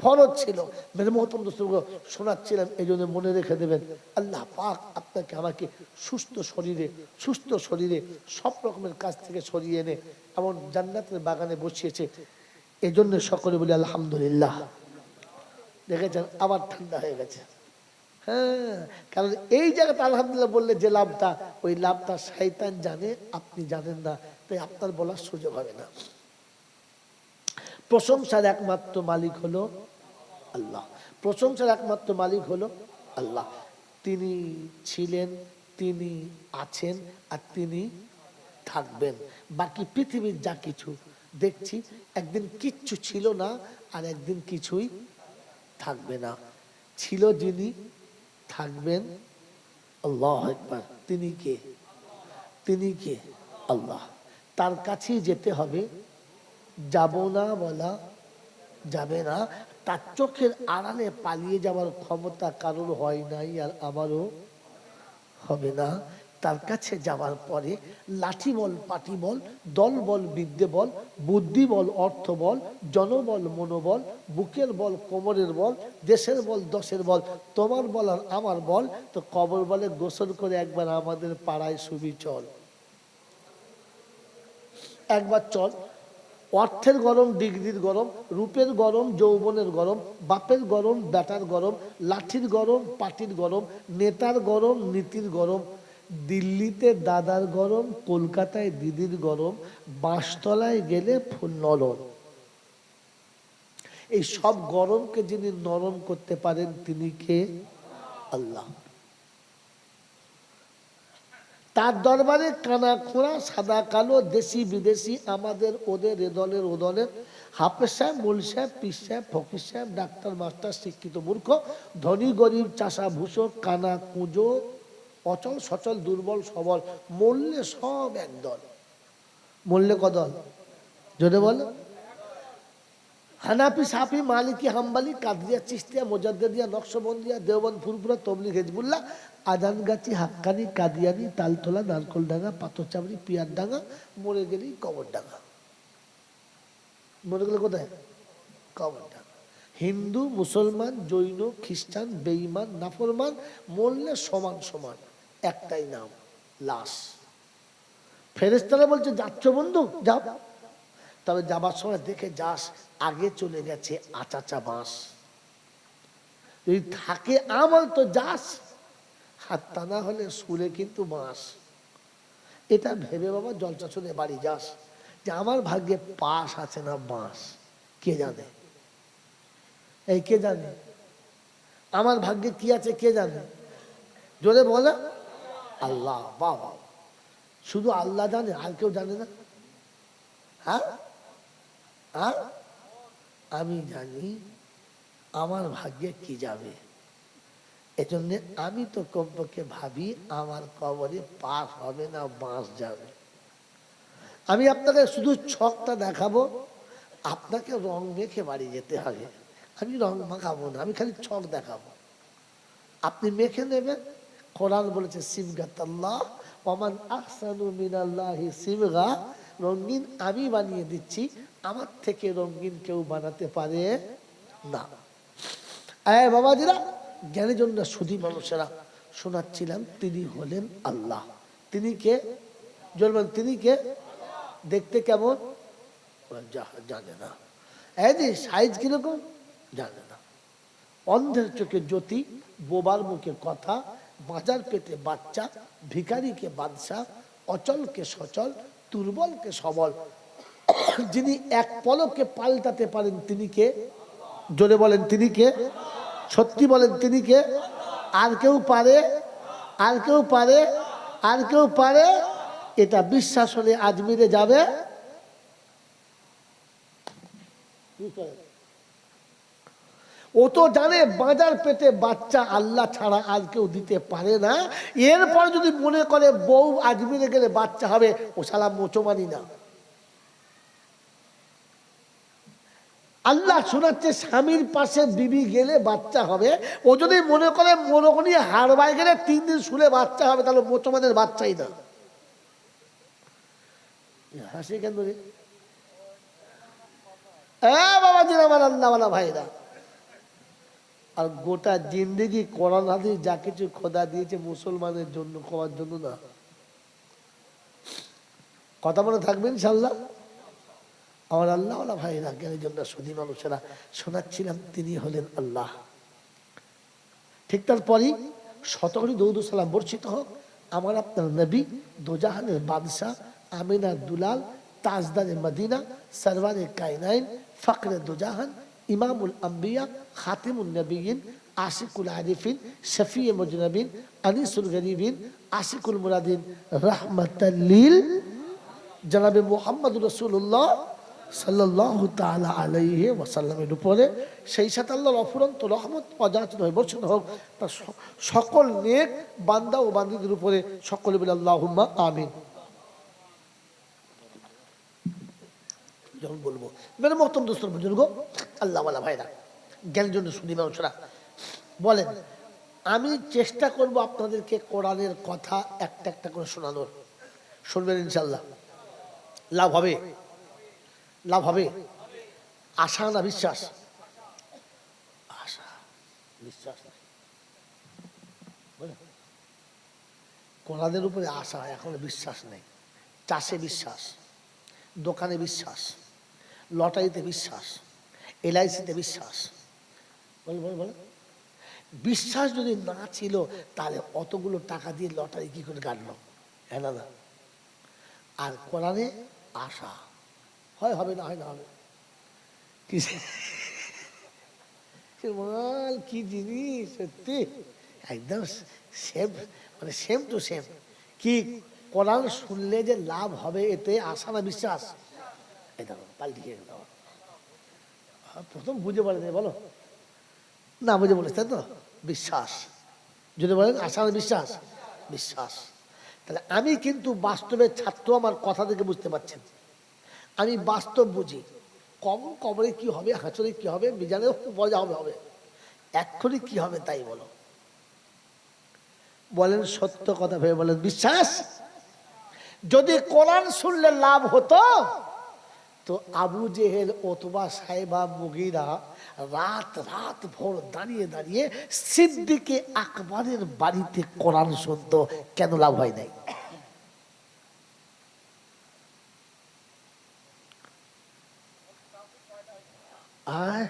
ফরজ ছিল। মেরে মহতরম দোস্তগণ, শোনাচ্ছিলাম এই জন্য মনে রেখে দেবেন, আল্লাহ পাক আপনাকে আমাকে সুস্থ শরীরে সব রকমের কাজ থেকে সরিয়ে এনে এমন জান্নাতের বাগানে বসিয়েছে। এই জন্য সকলে বলি আলহামদুলিল্লাহ। দেখেছেন আবার ঠান্ডা হয়ে গেছে। হ্যাঁ, কারণ এই জায়গাটা আলহামদুলিল্লাহ বললে যে লাভটা, ওই লাভটা শয়তান জানে, আপনি জানেন না, তাই আপনার বলার সুযোগ হবে না। প্রশংসার একমাত্র মালিক হলো আল্লাহ। প্রশংসার একমাত্র মালিক হলো আল্লাহ। তিনি ছিলেন, তিনি আছেন, আর তিনি থাকবেন। বাকি পৃথিবীর যা কিছু দেখছি, একদিন কিচ্ছু ছিল না, আর একদিন কিছুই থাকবে না। ছিল যিনি, থাকবেন। আল্লাহু আকবার। তিনি কে? তিনি কে? আল্লাহ। তার কাছেই যেতে হবে, যাব না বলা যাবে না। তার চোখের আড়ালে পালিয়ে যাওয়ার ক্ষমতা কারোর হয় নাই, আর আমারও হবে না। তার কাছে যাওয়ার পরে লাঠি বল, পাটি বল, দল বল, বিদ্যে বল, বুদ্ধি বল, অর্থ বল, জনবল, মনোবল, বুকের বল, কোমরের বল, দেশের বল, দশের বল, তোমার বল আর আমার বল, তো কবর বলে গোসল করে একবার আমাদের পাড়ায় শুবি চল। একবার চল। অর্থের গরম, ডিগ্রির গরম, রূপের গরম, যৌবনের গরম, বাপের গরম, বেটার গরম, লাঠির গরম, পাটির গরম, নেতার গরম, নীতির গরম, দিল্লিতে দাদার গরম, কলকাতায় দিদির গরম, বাঁশতলায় গেলে ফুল নরম। এই সব গরমকে যিনি নরম করতে পারেন তিনি কে? আল্লাহ। তার দরবারে কানা খোঁড়া, সাদা কালো, দেশি বিদেশি, আমাদের ওদের, এ দলের ও দলের, হাফেজ সাহেব, মৌল সাহেব, পীর সাহেব, ফকির সাহেব, ডাক্তার, মাস্টার, শিক্ষিত মূর্খ, ধনী গরিব, চাষা ভুষো, কানা কুঁজো, অচল সচল, দুর্বল সবল, মরলে সব এক দল। মরলে কদল? জোরে বল। হানাফি, সাফি, মালিকি, হাম্বালি, কাদরিয়া, চিশতিয়া, মোজাদ্দেদিয়া, নকশবন্দিয়া, দেওবন্দ, ফুরফুরা, তবলিগ, হিজবুল্লাহ, আজানগাছি, হাক্কানি, কাদিয়ানি, তালতলা, নারকলডাঙ্গা, পাথরচাবড়ি, পিয়ারডাঙ্গা, মরে গেলেই কবরডাঙ্গা। মরে গেলে কোথায়? কবরডাঙ্গা। হিন্দু, মুসলমান, জৈন, খ্রিস্টান, বেঈমান, নাফরমান, মরলে সমান সমান, একটাই নাম, লাশ। ফেরেশতারা বলছে যাচ্ছ বন্ধু, যাও। তবে যাবার সময় দেখে যাস, আগে চলে গেছে আচাচা বাঁশ। যদি থাকে আমল তো যাস, হাত তা না হলে শুলে কিন্তু বাঁশ। এটা ভেবে বাবা জলসা শুনে বাড়ি যাস, যে আমার ভাগ্যে পাশ আছে না বাঁশ। কে জানে? এই কে জানে আমার ভাগ্যে কি আছে? কে জানে? জোরে বলে আল্লাহ। বাবা, শুধু আল্লাহ জানে, আর কেউ জানে না? হ্যাঁ, আর আমি জানি আমার ভাগ্যে কি যাবে। এজন্য আমি তো কমপক্ষে ভাবি আমার কবরে পাশ হবে না বাঁশ যাবে। আমি আপনাকে শুধু ছকটা দেখাবো, আপনাকে রং মেখে বাড়ি যেতে হবে। আমি রং মাখাবো না, আমি খালি ছক দেখাবো, আপনি মেখে নেবেন। কোরআন বলেছে সিবগাতাল্লাহ ওমান আহসানু মিনাল্লাহি সিবগা, রঙিন আমি বানিয়ে দিচ্ছি, আমার থেকে রঙিন কেউ বানাতে পারে না। আয় বাবাজিরা, জ্ঞানের জন্য সুধী মানুষেরা, শোনাচ্ছিলাম তিনি হলেন আল্লাহ। তিনি কে? জলমান তিনি কে? দেখতে কেমন? জানে না। এই যে সাইজ কিরকম? জানে না। অন্ধের চোখে জ্যোতি, বোবার মুখে কথা, বাঁচার পেটে বাচ্চা, ভিখারিকে বাদশা, অচলকে সচল, দুর্বলকে সবল, যিনি এক পলকে পাল্টাতে পারেন তিনি কে? জোরে বলেন তিনি কে? সত্যি বলেন তিনি কে? আর কেউ পারে? আর কেউ পারে? আর কেউ পারে? এটা বিশ্বাস হলে আজমিরে যাবে। ও তো জানে বাজার পেটে বাচ্চা আল্লাহ ছাড়া আর কেউ দিতে পারে না। এরপর যদি মনে করে বউ আজমিরে গেলে বাচ্চা হবে, ও শালা মোচমানি না। আল্লাহ শোনাচ্ছে স্বামীর পাশে বিবি গেলে বাচ্চা হবে। ও যদি মনে করে মনোগণি হারবাই গেলে 3 দিন শুলে বাচ্চা হবে, তাহলে মোচমানের বাচ্চাই না। হাসি কেন রে? বাবাজির আমার আল্লাহওয়ালা ভাইরা, আর গোটা জিন্দেগি কোরআন হাদিস যা কিছু খোদা দিয়েছে মুসলমানের জন্য, খাওয়ার জন্য না। কথা মনে থাকবে ইনশাল্লাহ। আমার আল্লাহওয়ালা ভাইরা, জ্ঞানের জন্য সুধী মানুষেরা, শোনাচ্ছিলাম তিনি হলেন আল্লাহ। ঠিক তারপরই শতকরি দরুদ ও সালাম বর্ষিত হোক আমার আপনার নবী, দোজাহানের বাদশাহ, আমিনার দুলাল, তাজদারে মদিনা, সরওয়ারে কায়নাইন, ফখরে দোজাহান, ইমামুল আম্বিয়া, খাতিমুন নবীন, আশিকুল আরিফিন, শফিয়ে মুজনবিন, আনিসুল গরিবিন, আশিকুল মুরাদিন, রাহমাতাল লিল জনাবে মুহাম্মদ রাসূলুল্লাহ সাল্লাল্লাহু তাআলা আলাইহি ওয়াসাল্লামের উপরে, সেই সাথে আল্লাহর অফুরন্ত রহমত অযাচিত হয়ে বর্ষিত হোক তার সকল নেক বান্দা ও বান্দীদের উপরে। সকলে বলে আল্লাহুম্মা আমিন। যখন বলবো মেরে মহতরম দোস্তর বুজুর্গ, আল্লাহওয়ালা ভাইরা, জ্ঞানের জন্য শুনি মানুষরা, বলেন আমি চেষ্টা করব আপনাদেরকে কোরআনের কথা একটা একটা করে শোনানোর। শুনবেন ইনশাল্লাহ? লাভ হবে, লাভ হবে। আশা না বিশ্বাস? আশা, বিশ্বাস নাই। কোরআনের উপরে আশা, এখন বিশ্বাস নেই। চাষে বিশ্বাস, দোকানে বিশ্বাস, লটারিতে বিশ্বাস, LIC-তে বিশ্বাস। বল বল বল, বিশ্বাস যদি না ছিল তাহলে অতগুলো টাকা দিয়ে লটারি কি করে কাটলো? হ্যাঁ না? আর কোরআনে আশা, হয় হবে, না হয় না হবে। কি জিনিস সত্যি, একদম সেম, মানে সেম টু সেম। কি কোরআন শুনলে যে লাভ হবে, এতে আশা না বিশ্বাস? এই দেখো পাল্টিয়ে দাও। প্রথম বুঝে বলে বলো না, বুঝে বলেছে তাই তো? বিশ্বাস। যদি বলেন আশা না বিশ্বাস? বিশ্বাস। তাহলে আমি কিন্তু বাস্তবের ছাত্র, আমার কথা থেকে বুঝতে পারছেন। আমি বাস্তব বুঝি। কবরে কি হবে, হাঁচরে কি হবে, মিজানে মজা হবে হবে, এক্ষুনি কি হবে তাই বলো। বলেন সত্য কথা ভেবে বলেন বিশ্বাস। যদি কোরআন শুনলে লাভ হতো তো আবু জেহেল অথবা সাহেবা মুগীরা রাত রাত ভোর দাঁড়িয়ে দাঁড়িয়ে সিদ্দিকে আকবরের বাড়িতে কোরআন শুনতো, কেন লাভ হয় নাই? আর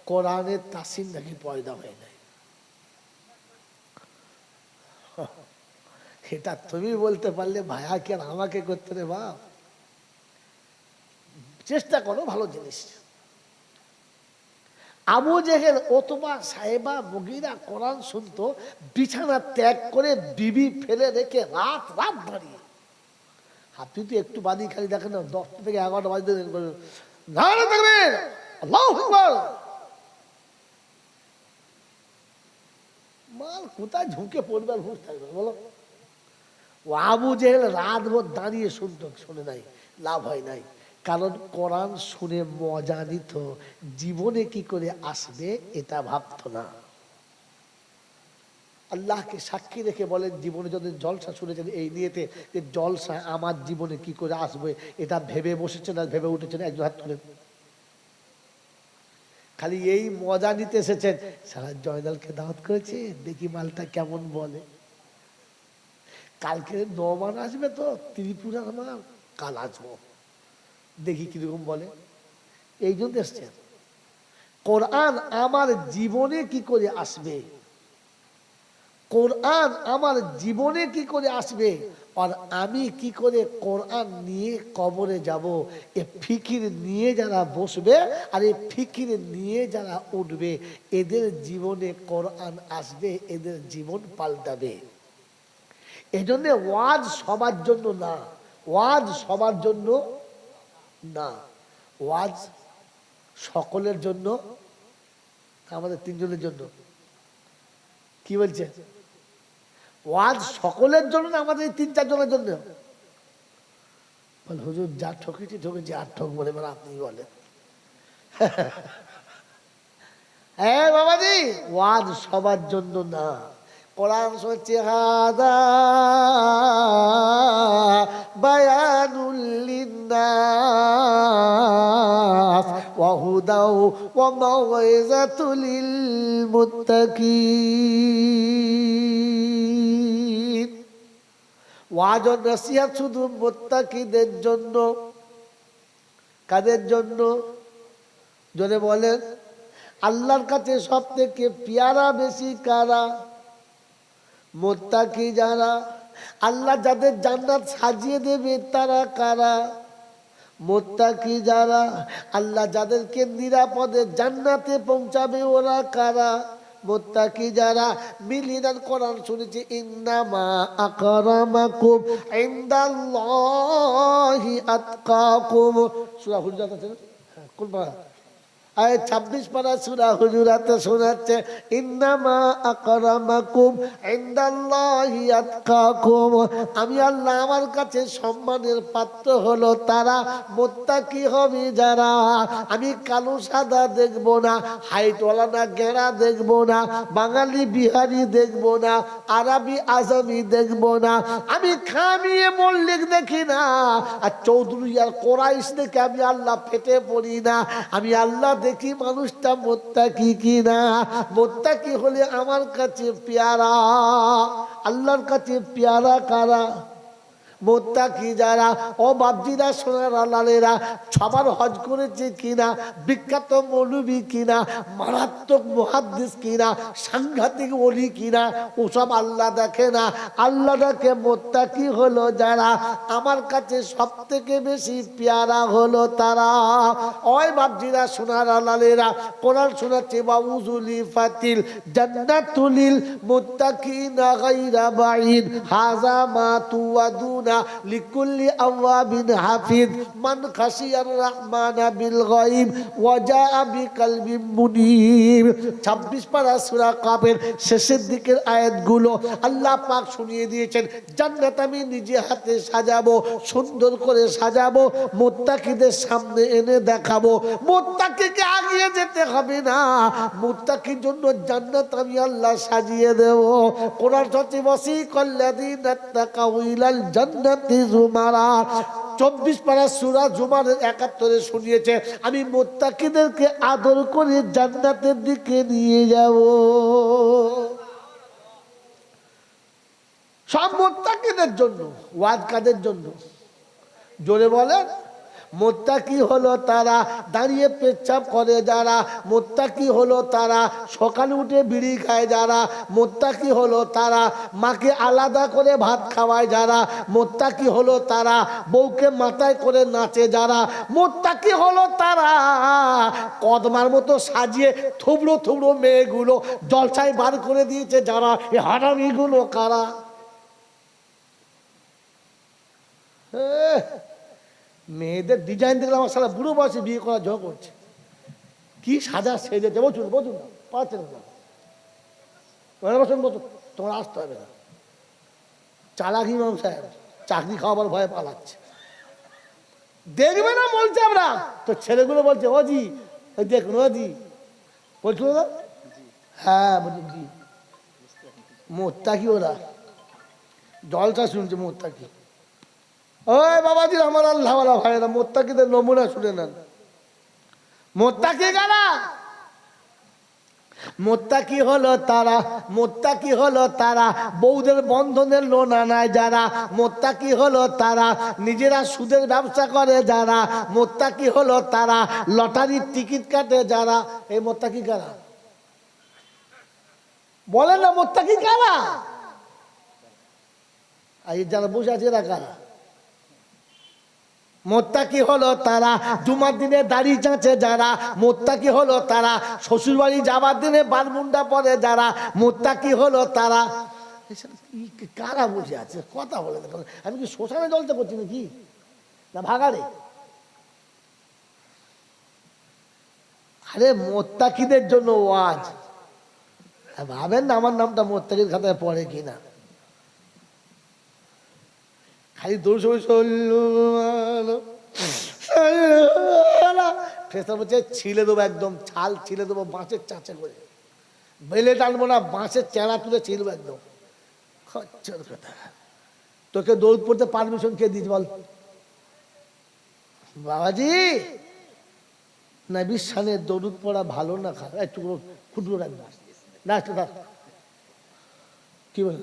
কোরআনের তাসির নাকি পয়দা হয় নাই। এটা তুমি বলতে পারলে, ভাইয়া কি আর আমাকে করতে রে বাপ? চেষ্টা করো, ভালো জিনিস। আবু জেহেল অথবা সাহেবা মুগীরা কোরআন শুনতো, বিছানা ত্যাগ করে বিবি ফেলে রেখে রাত রাত দাঁড়িয়ে। আপনি তো একটু বাদি খালি দেখেন না, 10টা থেকে 11টা বাজতে মাল কোথায় ঝুঁকে পড়বে আর হুঁশ থাকবে বলো? ও আবু জেহেল রাত ভোর দাঁড়িয়ে শুনতো, শুনে নাই, লাভ হয় নাই। কারণ কোরআন শুনে মজা নিত, জীবনে কি করে আসবে এটা ভাবতো না। আল্লাহকে সাক্ষী রেখে বলেন, জীবনে যদি জলসা শুনেছেন এই নিয়েতে যে জলসা আমার জীবনে কি করে আসবে, এটা ভেবে বসেছেন আর ভেবে উঠেছেন? একজন হাত তুলেন। খালি এই মজা নিতে এসেছেন। সারা জয়নালকে দাওয়াত করেছে, দেখি মালটা কেমন বলে। কালকে নমান আসবে তো ত্রিপুরার মাল, কাল আসবো, দেখি কিরকম বলে। এই জন্য এসছেন। কোরআন আমার জীবনে কি করে আসবে, কোরআন আমার জীবনে কি করে আসবে, আর আমি কি করে কোরআন নিয়ে কবরে যাব, এ ফিকির নিয়ে যারা বসবে আর এই ফিকির নিয়ে যারা উঠবে, এদের জীবনে কোরআন আসবে, এদের জীবন পাল্টাবে। এজন্য ওয়াজ সবার জন্য না, ওয়াজ সবার জন্য না, ওয়াজ সকলের জন্য, আমাদের তিনজনের জন্য। কি বলছে? ওয়াজ সকলের জন্য না, আমাদের এই 3-4 জনের জন্য। বল হুজুর যা ঠকেছি ঠকেছি, আর ঠকবো না, এবার আপনি বলেন। হ্যাঁ বাবাজি, ওয়াজ সবার জন্য না। কোরআন হচ্ছে হাদা বায়ানুল লিন্নাস ওয়া হুদাও ওয়া মাউইযাতুল লিল মুত্তাকিন। ওয়াজ ও নসিহত শুধু মুত্তাকিদের জন্য। কাদের জন্য? জোরে বলেন। আল্লাহর কাছে সব থেকে পেয়ারা বেশি কারা? মুত্তাকি যারা। আল্লাহ যাদের জান্নাত সাজিয়ে দেবে তারা কারা? মুত্তাকি যারা। আল্লাহ যাদেরকে নিরাপদে জান্নাতে পৌঁছাবে ওরা কারা? মুত্তাকি যারা। মিলিনাল কোরআন শুনেছি ইন্নামা আকরামাকুম ইনদাল্লাহি আতকাকুম। সূরা হুজুরাত আছে না? কোন পারা? 26 পারা সূরা হুজুরাতে শোনাচ্ছে ইন্নামা আকরামাকুম ইনদাল্লাহি আতকাকুম। আমি আল্লাহ আমার কাছে সম্মানের পাত্র হলো তারা, মুত্তাকি হবে যারা। আমি কালো সাদা দেখবো না, হাইটওয়ালা না গেঁড়া দেখবো না, বাঙালি বিহারি দেখবো না, আরবি আজমি দেখবো না, আমি খামিয়ে মল্লিক দেখি না, আর চৌধুরী আর কোরাইশ দেখে আমি আল্লাহ ফেটে পড়ি না। আমি আল্লাহ দেখি মানুষটা মুত্তাকি কিনা। মুত্তাকি হলে আমার কাছে পেয়ারা। আল্লাহর কাছে পেয়ারা কারা? মুত্তাকি যারা। ও বাপজিরা, সোনার লালেরা, সবার হজ করেছে কিনা, বিখ্যাত মৌলবী কিনা, মারাত্মক মুহাদ্দিস কিনা, সাংঘাতিক ওলি কিনা, ওসব আল্লাহ দেখে না। আল্লাহ দেখে মুত্তাকি হলো যারা। আমার কাছে সব থেকে বেশি পেয়ারা হলো তারা। ওই বাপজিরা, সোনার লালেরা, কোরআন শোনাচ্ছে বাউজুলি ফাতিল জান্নাতুলিল মুত্তাকিনা গায়রা বাঈদ হাযা মা তুআদুন লিকুল্লি আওয়াবিন হাফিজ মান খাশিয়ার রহমানা বিল গায়ব ওয়া জাআ বিকলবিন মুনীব। 26 পারা সূরা কাফের শেষের দিকের আয়াতগুলো আল্লাহ পাক শুনিয়ে দিয়েছেন। জান্নাত আমি নিজে হাতে সাজাবো, সুন্দর করে সাজাবো, মুত্তাকিদের সামনে এনে দেখাবো। মুত্তাকিকে আগিয়ে যেতে হবে না, মুত্তাকির জন্য জান্নাত আমি আল্লাহ সাজিয়ে দেব। কোরআন হচ্ছে ওয়াসিকাল্লাযীনা তাকাউ ইলাল জান্নাতি যুমারা। 24 পারা সূরা জুমারের 71 শুনিয়েছে আমি মুত্তাকিদেরকে আদর করে জান্নাতের দিকে নিয়ে যাব। সব মুত্তাকিদের জন্য। ওয়াজ কাদের জন্য? জোরে বলেন। মুত্তাকি হলো তারা দাঁড়িয়ে পেচ্ছাপ করে যারা, মুত্তাকি হলো তারা সকালে উঠে বিড়ি খায় যারা, মুত্তাকি হলো তারা মাকে আলাদা করে ভাত খাওয়ায় যারা, মুত্তাকি হলো তারা বউকে মাথায় করে নাচে যারা, মুত্তাকি হলো তারা কদমার মতো সাজিয়ে থুবড়ো থুবড়ো মেয়েগুলো জলসায় বার করে দিয়েছে যারা। এই হারামিগুলো কারা? মেয়েদের ডিজাইন দেখলে আমার সারা বুড়ো বয়সে বিয়ে করা ঝড় করছে। কি সাজা সেজেছে বলুন বলুন না, পাচ্ছেন না, বসুন বসুন, তোমার আসতে হবে না। চালাকি ইমাম সাহেব চাকরি খাওয়াবার ভয়ে পালাচ্ছে। দেখবে না বলছে আমরা তো, ছেলেগুলো বলছে ওজি ওই দেখুন ওজি বলছিল না। হ্যাঁ বলছি জি। মুত্তাকি ওরা জলটা শুনছে মুত্তাকি। ওই বাবাজি আমার আল্লাহওয়ালা ভাইরা, মুত্তাকিদের নমুনা শুনে নেন। মুত্তাকি কারা? মুত্তাকি হলো তারা, মুত্তাকি হলো তারা বউদের বন্ধনের লোন আনায় যারা, মুত্তাকি হলো তারা নিজেরা সুদের ব্যবসা করে যারা, মুত্তাকি হলো তারা লটারির টিকিট কাটে যারা। এই মুত্তাকি কারা? বলেন না মুত্তাকি কারা? আর এই যারা বসে আছে এরা কারা? মোত্তাকি হলো তারা জুমার দিনে দাড়ি চাঁচে যারা, মোত্তাকি হলো তারা শ্বশুর বাড়ি যাবার দিনে বারমুন্ডা পরে যারা, মোত্তাকি হলো তারা। কারা বসে আছে কথা বলে? আমি কি শ্মশানে জলতে করছি নাকি, না ভাগাড়ে? আরে মোত্তাকিদের জন্য ওয়াজ। ভাবেন না আমার নামটা মোত্তাকির খাতায় পড়ে কিনা। খালি দৌড় বলছে ছিলে দেবো, একদম ছাল ছিলে দেবো বাঁশের চাঁচে করে, বেলে টানবো না, বাঁশের চেঁড়া তুলে ছিলবো একদম। খচ্চর কথা। তোকে দৌড় পড়তে পারমিশন কে দিস বল? বাবাজি নবীর শানে দরুদ পড়া ভালো না খারাপ? একটু খুঁটবো রাখবা না, একটু রাখ। কি বল?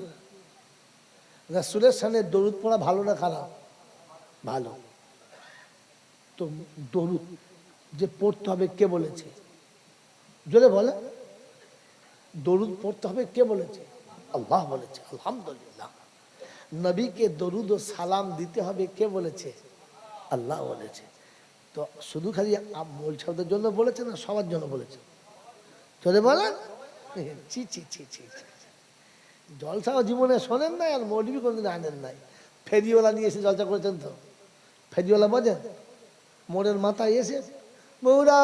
রাসূলের শানে দরুদ পড়া ভালো না খারাপ? ভালো। তো দরুদ যে পড়তে হবে কে বলেছে? জোরে বলে। দরুদ পড়তে হবে কে বলেছে? আল্লাহ বলেছে। আলহামদুলিল্লাহ। নবীকে দরুদ ও সালাম দিতে হবে কে বলেছে? আল্লাহ বলেছে। তো শুধু খালি মৌলভী সাহেবদের জন্য বলেছে না সবার জন্য বলেছে? জোরে বলেন। ছি ছি ছি ছি ছি। জলসাও জীবনে শোনেন নাই আর মৌলভী কোনদিন আনেন নাই। ফেরিওয়ালা নিয়ে এসে জলসা করেছেন তো? ফেরিওয়ালা বোঝেন? মোড়ের মাথায় এসে মৌরা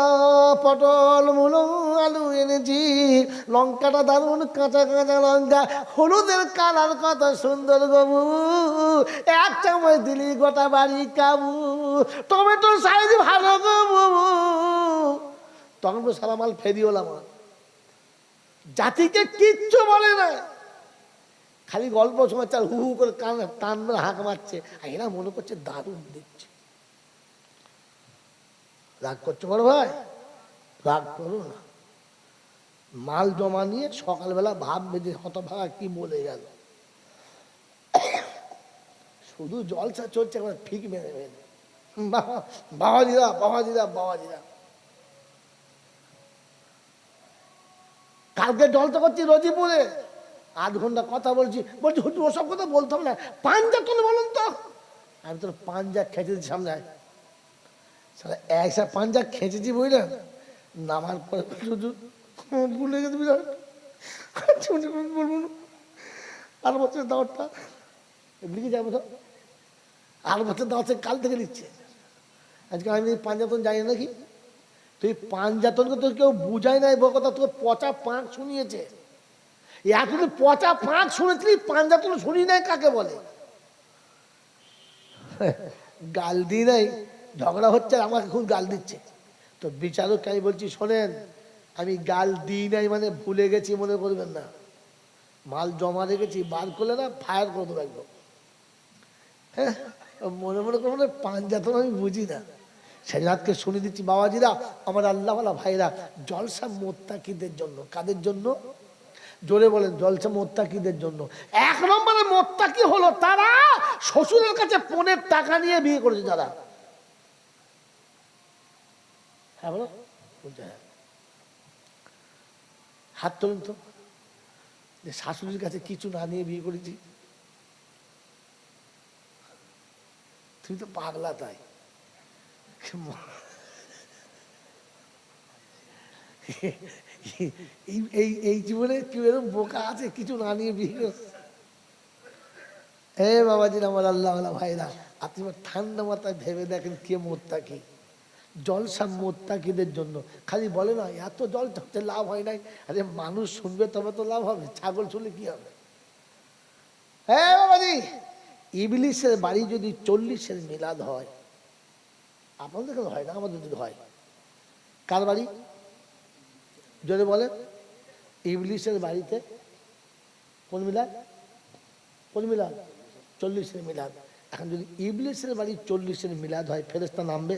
পটল মুলো আলু এনেছি, লঙ্কাটা দারুন কাঁচা কাঁচা লঙ্কা, হলুদের কালার কত সুন্দর গবু, এক চামচ দিলি গোটা বাড়ি কাবু, টমেটো সাইজ ভালো গবু। তখন তো সারা মাল ফেরিওয়ালা মাল, জাতিকে কিচ্ছু বলে না, খালি গল্প শোনাচ্ছে আর হু হু করে কান টান হাঁক মারছে। এরা মনে করছে দারুণ দিচ্ছে। রাগ করছো বড় ভাই? রাগ করো না। মাল জমা নিয়ে সকালবেলা ভাব বেঁধে হতভাগা কি বলে গেল। শুধু জলসা চলছে একবার ফিক মেরে মেরে। বাবাজিরা বাবাজিরা বাবাজিরা। কালকে জলসা করছি রোজিপুরে, 8 ঘন্টা কথা বলছি। বলছি হুজুর ওসব কথা বলতাম না, পাঞ্জা তুলে বলুন তো। আমি তোর পাঞ্জা খেঁচে দিচ্ছি সামনে। একসা পাঞ্জা খেঁচেছি বুঝলেন, নামার পরে হুজুর ভুলে গেছি বিরাট, বলবো না। 8 বছরের দাওয়াতটা লিখে যাবো তো, 8 বছর দাওয়াত কাল থেকে লিখছে। আজকে আমি পাঞ্জাতন জানি নাকি? তুই পাঞ্জাতনকে তোর কেউ বুঝাই নাই কথা, তোকে পচা পাঁক শুনিয়েছে। এখন পচা পাঁক শুনেছিলি, পাঞ্জাতন শুনি নাই কাকে বলে? গাল দিই নাই, ঝগড়া হচ্ছে আর আমাকে খুব গাল দিচ্ছে। তো বিচারক আমি বলছি শোনেন, আমি গাল দিই নাই মানে ভুলে গেছি মনে করবেন না, মাল জমা রেখেছি, বার করলে না ফায়ার করে দেবো একদম। হ্যাঁ মনে মনে করবো না, পাঞ্জাতন আমি বুঝি না। সেই রাতকে শুনে দিচ্ছি বাবাজিরা, আমার আল্লাহওয়ালা ভাইরা, জলসা মোত্তাকিদের জন্য। কাদের জন্য? জোরে বলেন। জলসা মোত্তাকিদের জন্য। 1 নম্বরে মোত্তাকি হলো তারা শ্বশুরের কাছে পণের টাকা নিয়ে বিয়ে করেছে যারা। হ্যাঁ বলো, হাত তুলুন তো, যে শাশুড়ির কাছে কিছু না নিয়ে বিয়ে করেছি। তুমি তো পাগলা তাই। এই জীবনে কেউ এরকম বোকা আছে কিছু না নিয়ে বিয়ে করছে? হে বাবাজির আমার আল্লাহ ভাইরা, আপনি ঠান্ডা মাথায় ভেবে দেখেন কে মোত্তাকি। জলসা মোত্তাকিদের জন্য। খালি বলে না এত জল হচ্ছে লাভ হয় নাই। আরে মানুষ শুনবে তবে তো লাভ হবে, ছাগল শুনলে কি হবে? হ্যাঁ বাবাজি, ইবলিসের বাড়ি যদি 40-এর মিলাদ হয়, আপনাদের কাছে হয় না, আমাদের যদি হয়। কার বাড়ি? যদি বলে ইবলিসের বাড়িতে কোন মিলাদ? কোন মিলাদ? 40-এর মিলাদ। এখন যদি ইবলিসের বাড়ি 40-এর মিলাদ হয়, ফেরেশতা নামবে?